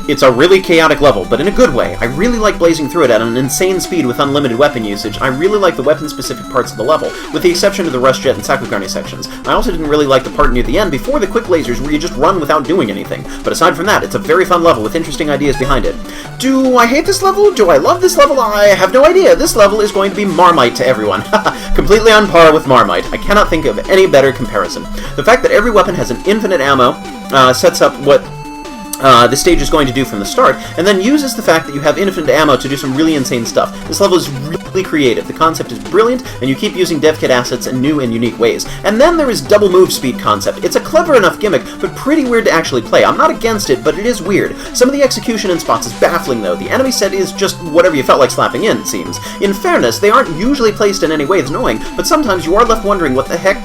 It's a really chaotic level, but in a good way. I really like blazing through it at an insane speed with unlimited weapon usage. I really like the weapon-specific parts of the level, with the exception of the Rush Jet and Sakugarne sections. I also didn't really like the part near the end before the quick lasers where you just run without doing anything. But aside from that, it's a very fun level with interesting ideas behind it. Do I hate this level? Do I love this level? I have no idea. This level is going to be Marmite to everyone. Completely on par with Marmite. I cannot think of any better comparison. The fact that every weapon has an infinite ammo sets up what the stage is going to do from the start, and then uses the fact that you have infinite ammo to do some really insane stuff. This level is really creative. The concept is brilliant, and you keep using dev kit assets in new and unique ways. And then there is double move speed concept. It's a clever enough gimmick, but pretty weird to actually play. I'm not against it, but it is weird. Some of the execution in spots is baffling, though. The enemy set is just whatever you felt like slapping in, it seems. In fairness, they aren't usually placed in any way that's annoying, but sometimes you are left wondering what the heck...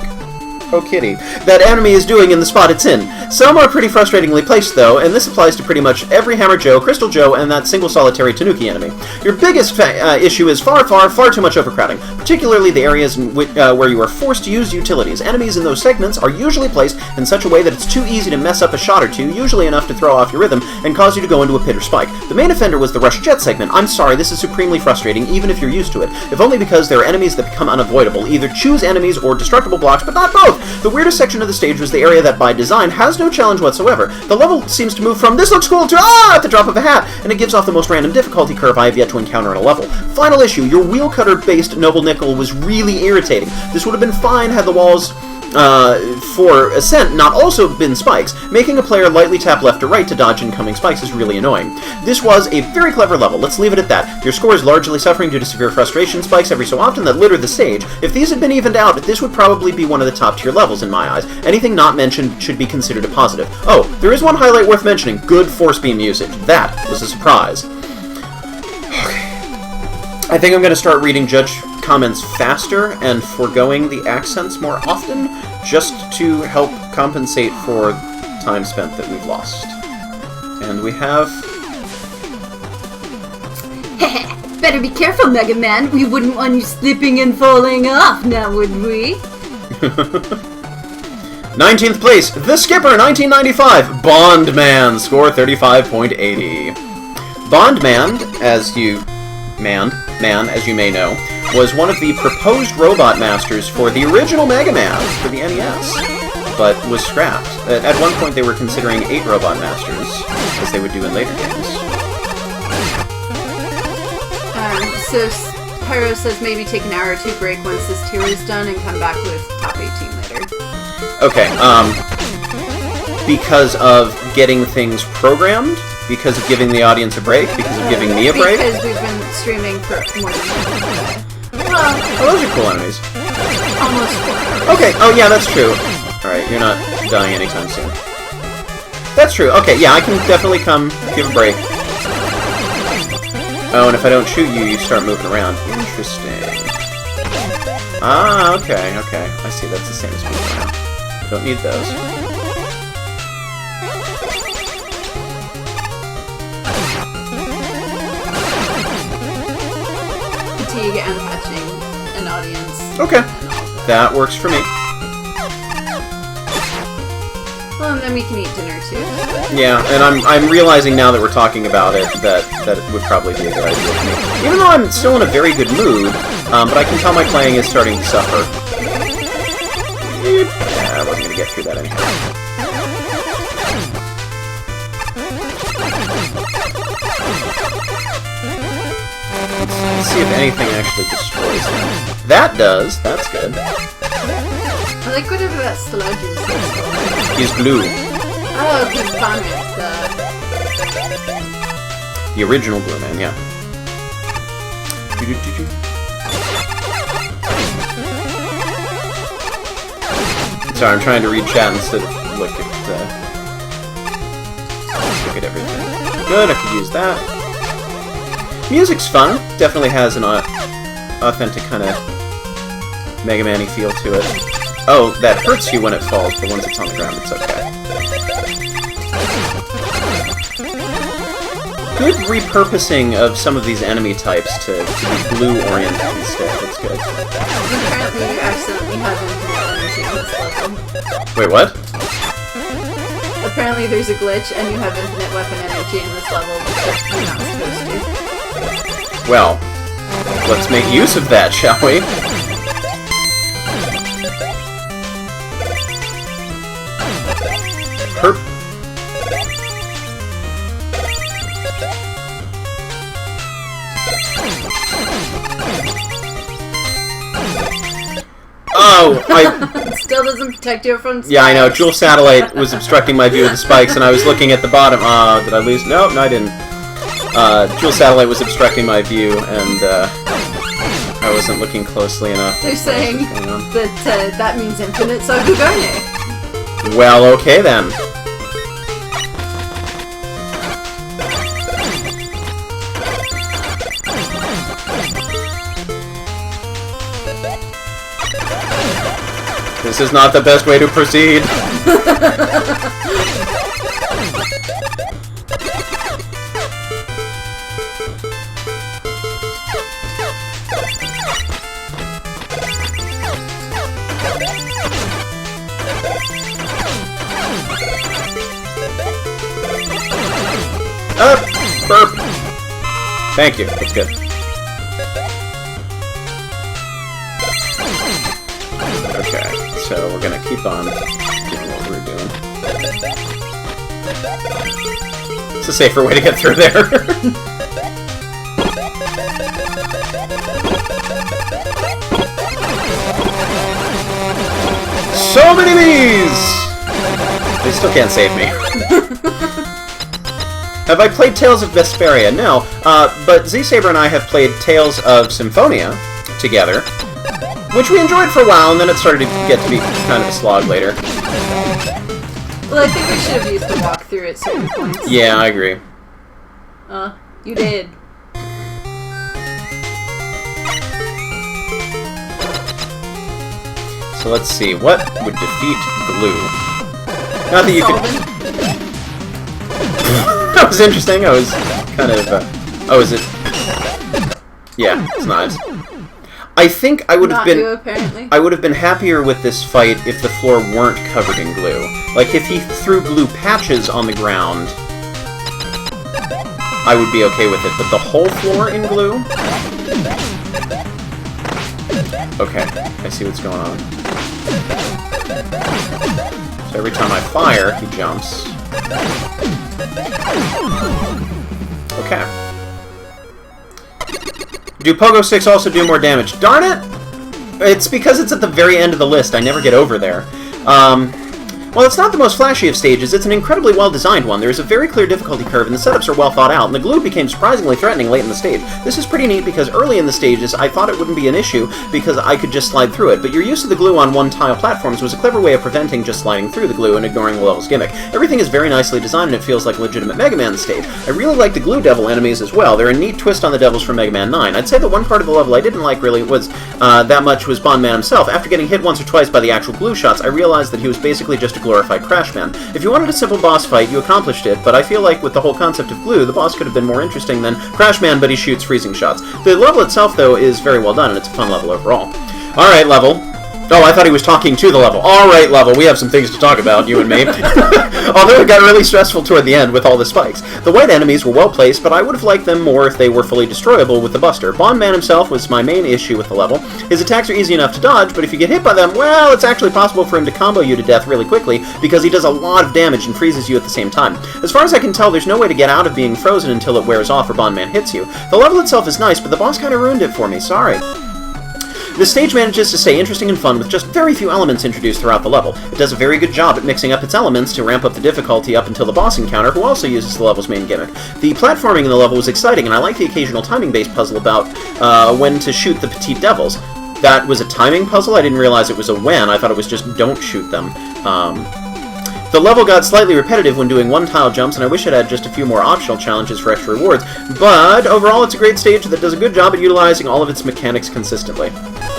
Oh kitty, that enemy is doing in the spot it's in. Some are pretty frustratingly placed, though, and this applies to pretty much every Hammer Joe, Crystal Joe, and that single solitary Tanuki enemy. Your biggest issue is far too much overcrowding, particularly the areas in where you are forced to use utilities. Enemies in those segments are usually placed in such a way that it's too easy to mess up a shot or two, usually enough to throw off your rhythm and cause you to go into a pit or spike. The main offender was the Rush Jet segment. I'm sorry, this is supremely frustrating, even if you're used to it, if only because there are enemies that become unavoidable. Either choose enemies or destructible blocks, but not both! The weirdest section of the stage was the area that, by design, has no challenge whatsoever. The level seems to move from "this looks cool" to "ah" at the drop of a hat, and it gives off the most random difficulty curve I have yet to encounter in a level. Final issue, your wheel cutter-based Noble Nickel was really irritating. This would have been fine had the walls for Ascent not also been spikes. Making a player lightly tap left or right to dodge incoming spikes is really annoying. This was a very clever level, let's leave it at that. Your score is largely suffering due to severe frustration spikes every so often that litter the stage. If these had been evened out, this would probably be one of the top tier levels in my eyes. Anything not mentioned should be considered a positive. Oh, there is one highlight worth mentioning, good force beam usage. That was a surprise. Okay. I think I'm going to start reading judge comments faster and foregoing the accents more often, just to help compensate for time spent that we've lost. And we have... Better be careful, Mega Man. We wouldn't want you slipping and falling off, now would we? 19th place, The Skipper, 1995, Bond Man, score 35.80. Bond Man, as you may know, was one of the proposed robot masters for the original Mega Man for the NES, but was scrapped. At one point they were considering 8 robot masters, as they would do in later games. So Pyro says maybe take an hour or two break once this tier is done and come back with top 18 later. Okay, because of getting things programmed? Because of giving the audience a break? Because of giving me a break? Because we've been streaming for more than a day. Oh, those are cool enemies. Almost 4 hours. Okay, oh yeah, that's true. Alright, you're not dying anytime soon. That's true. Okay, yeah, I can definitely come give a break. Oh, and if I don't shoot you, you start moving around. Interesting. Ah, okay. I see, that's the same as moving around. Don't need those. Fatigue and catching an audience. Okay. That works for me. Well, and then we can eat dinner too. Yeah, and I'm realizing now that we're talking about it that it would probably be a good idea for me. Even though I'm still in a very good mood, but I can tell my playing is starting to suffer. Yeah, I wasn't going to get through that anyhow. Let's see if anything actually destroys them. That does. That's good. I like whatever that sludge is. He's blue. Oh, because vomit. The original Blue Man, yeah. Sorry, I'm trying to read chat instead of look at everything. Good, I could use that. Music's fun. Definitely has an authentic kind of Mega Man-y feel to it. Oh, that hurts you when it falls, but once it's on the ground, it's okay. Good repurposing of some of these enemy types to be blue-oriented instead. That's good. Apparently you accidentally have infinite energy on this level. Wait, what? Apparently there's a glitch and you have infinite weapon energy in this level, but you're not supposed to. Well, let's make use of that, shall we? Herp. Oh, It still doesn't protect you from spikes. Yeah, I know. Jewel Satellite was obstructing my view of the spikes, and I was looking at the bottom. Did I lose? Nope, no, I didn't. Jewel Satellite was obstructing my view, and I wasn't looking closely enough. They're saying that that means infinite Sagugane. Well, okay then. This is not the best way to proceed. Burp. Thank you. That's good. Okay, so we're gonna keep on doing what we're doing. It's a safer way to get through there. So many bees! They still can't save me. Have I played Tales of Vesperia? No, but Z-Saber and I have played Tales of Symphonia together, which we enjoyed for a while, and then it started to get to be kind of a slog later. Well, I think we should have used the walkthrough at certain points. Yeah, I agree. You did. So let's see, what would defeat glue? Not that you could... That was interesting, I was kind of... Oh, is it... Yeah, it's not. I think I would have been... apparently. I would have been happier with this fight if the floor weren't covered in glue. Like, if he threw glue patches on the ground, I would be okay with it, but the whole floor in glue? Okay, I see what's going on. So every time I fire, he jumps. Okay. Do Pogo Sticks also do more damage? Darn it! It's because it's at the very end of the list. I never get over there. Well, it's not the most flashy of stages, it's an incredibly well-designed one. There is a very clear difficulty curve, and the setups are well thought out, and the glue became surprisingly threatening late in the stage. This is pretty neat because early in the stages, I thought it wouldn't be an issue because I could just slide through it, but your use of the glue on one-tile platforms was a clever way of preventing just sliding through the glue and ignoring the level's gimmick. Everything is very nicely designed, and it feels like a legitimate Mega Man stage. I really like the Glue Devil enemies as well. They're a neat twist on the devils from Mega Man 9. I'd say the one part of the level I didn't like really was that much was Bon Man himself. After getting hit once or twice by the actual glue shots, I realized that he was basically just a glorified Crash Man. If you wanted a simple boss fight, you accomplished it, but I feel like with the whole concept of glue, the boss could have been more interesting than Crash Man, but he shoots freezing shots. The level itself, though, is very well done, and it's a fun level overall. Alright, level. Oh, I thought he was talking to the level. Alright, level, we have some things to talk about, you and me. Although it got really stressful toward the end with all the spikes. The white enemies were well placed, but I would have liked them more if they were fully destroyable with the Buster. Bon Man himself was my main issue with the level. His attacks are easy enough to dodge, but if you get hit by them, well, it's actually possible for him to combo you to death really quickly, because he does a lot of damage and freezes you at the same time. As far as I can tell, there's no way to get out of being frozen until it wears off or Bon Man hits you. The level itself is nice, but the boss kind of ruined it for me, sorry. The stage manages to stay interesting and fun with just very few elements introduced throughout the level. It does a very good job at mixing up its elements to ramp up the difficulty up until the boss encounter, who also uses the level's main gimmick. The platforming in the level was exciting, and I like the occasional timing-based puzzle about when to shoot the petite devils. That was a timing puzzle? I didn't realize it was a when. I thought it was just don't shoot them. The level got slightly repetitive when doing one-tile jumps, and I wish it had just a few more optional challenges for extra rewards, but overall it's a great stage that does a good job at utilizing all of its mechanics consistently.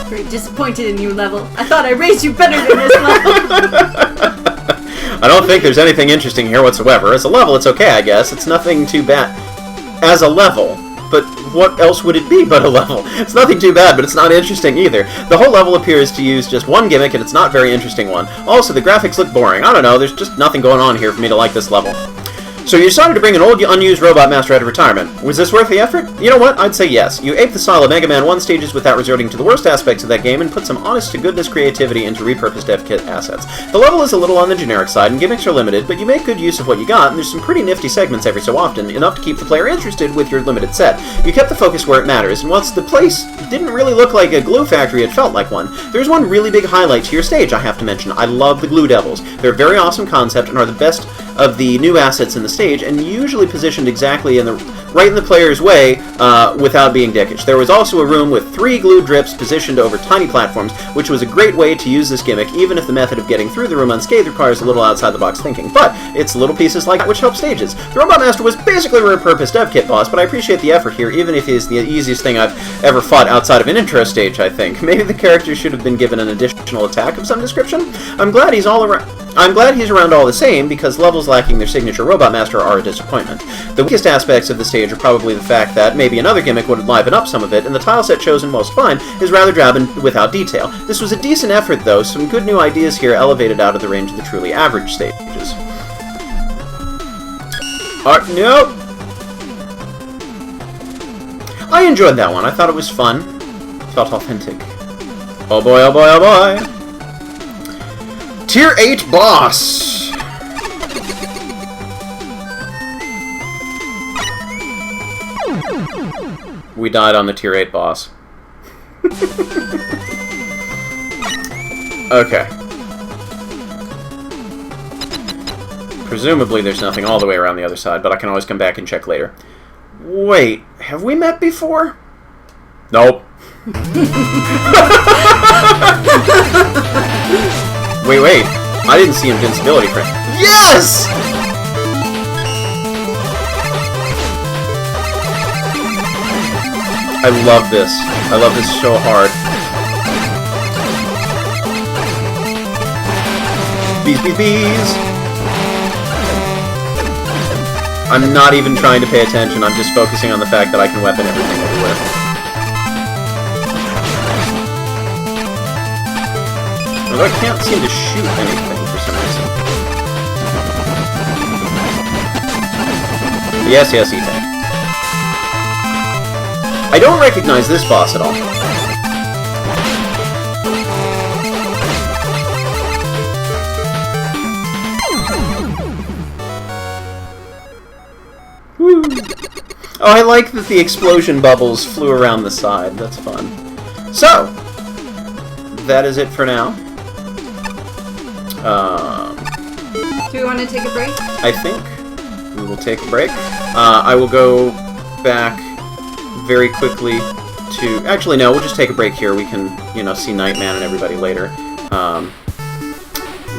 Very disappointed in you, level. I thought I raised you better than this level. I don't think there's anything interesting here whatsoever. As a level, it's okay, I guess. It's nothing too bad. As a level. But what else would it be but a level? It's nothing too bad, but it's not interesting either. The whole level appears to use just one gimmick, and it's not a very interesting one. Also, the graphics look boring. I don't know, there's just nothing going on here for me to like this level. So you decided to bring an old, unused Robot Master out of retirement. Was this worth the effort? You know what? I'd say yes. You aped the style of Mega Man 1 stages without resorting to the worst aspects of that game and put some honest-to-goodness creativity into repurposed dev-kit assets. The level is a little on the generic side, and gimmicks are limited, but you make good use of what you got, and there's some pretty nifty segments every so often, enough to keep the player interested with your limited set. You kept the focus where it matters, and whilst the place didn't really look like a glue factory, it felt like one. There's one really big highlight to your stage I have to mention. I love the Glue Devils. They're a very awesome concept and are the best of the new assets in the stage, and usually positioned exactly right in the player's way without being dickish. There was also a room with 3 glue drips positioned over tiny platforms, which was a great way to use this gimmick, even if the method of getting through the room unscathed requires a little outside-the-box thinking. But it's little pieces like that which help stages. The Robot Master was basically a repurposed dev kit boss, but I appreciate the effort here, even if he's the easiest thing I've ever fought outside of an intro stage, I think. Maybe the character should have been given an additional attack of some description. I'm glad he's around all the same, because levels lacking their signature Robot Master are a disappointment. The weakest aspects of the stage are probably the fact that maybe another gimmick would liven up some of it, and the tile set chosen most fine is rather drab and without detail. This was a decent effort, though. Some good new ideas here elevated out of the range of the truly average stages. Nope! I enjoyed that one. I thought it was fun. Felt authentic. Oh boy, oh boy, oh boy! Tier 8 boss! We died on the Tier 8 boss. Okay. Presumably there's nothing all the way around the other side, but I can always come back and check later. Wait, have we met before? Nope. Wait. I didn't see invincibility for... Yes! I love this. I love this so hard. Bees, bees, bees! I'm not even trying to pay attention, I'm just focusing on the fact that I can weapon everything everywhere. Although I can't seem to shoot anything for some reason. Yes, E-Tank. I don't recognize this boss at all. Woo. Oh, I like that the explosion bubbles flew around the side. That's fun. So, that is it for now. Do we want to take a break? I think we will take a break. I will go back very quickly to... Actually, no, we'll just take a break here. We can, see Nightman and everybody later.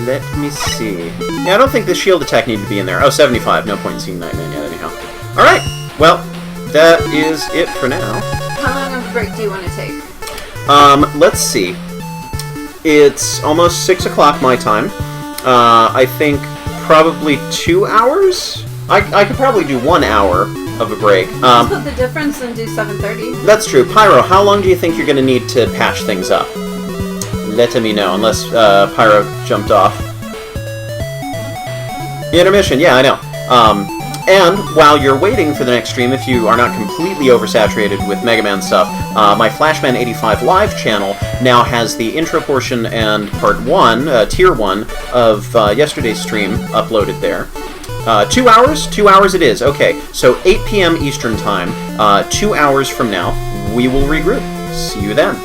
Let me see. Yeah, I don't think the shield attack needed to be in there. Oh, 75. No point in seeing Nightman yet, anyhow. Alright, well, that is it for now. How long of a break do you want to take? Let's see. It's almost 6 o'clock my time. I think probably 2 hours? I could probably do 1 hour of a break. Split the difference and do 7:30. That's true. Pyro, how long do you think you're going to need to patch things up? Let me know, unless Pyro jumped off. Intermission, yeah, I know. And while you're waiting for the next stream, if you are not completely oversaturated with Mega Man stuff, my Flashman 85 live channel now has the intro portion and part 1, tier 1, of yesterday's stream uploaded there. 2 hours? 2 hours it is. Okay, so 8 p.m. Eastern Time, 2 hours from now, we will regroup. See you then.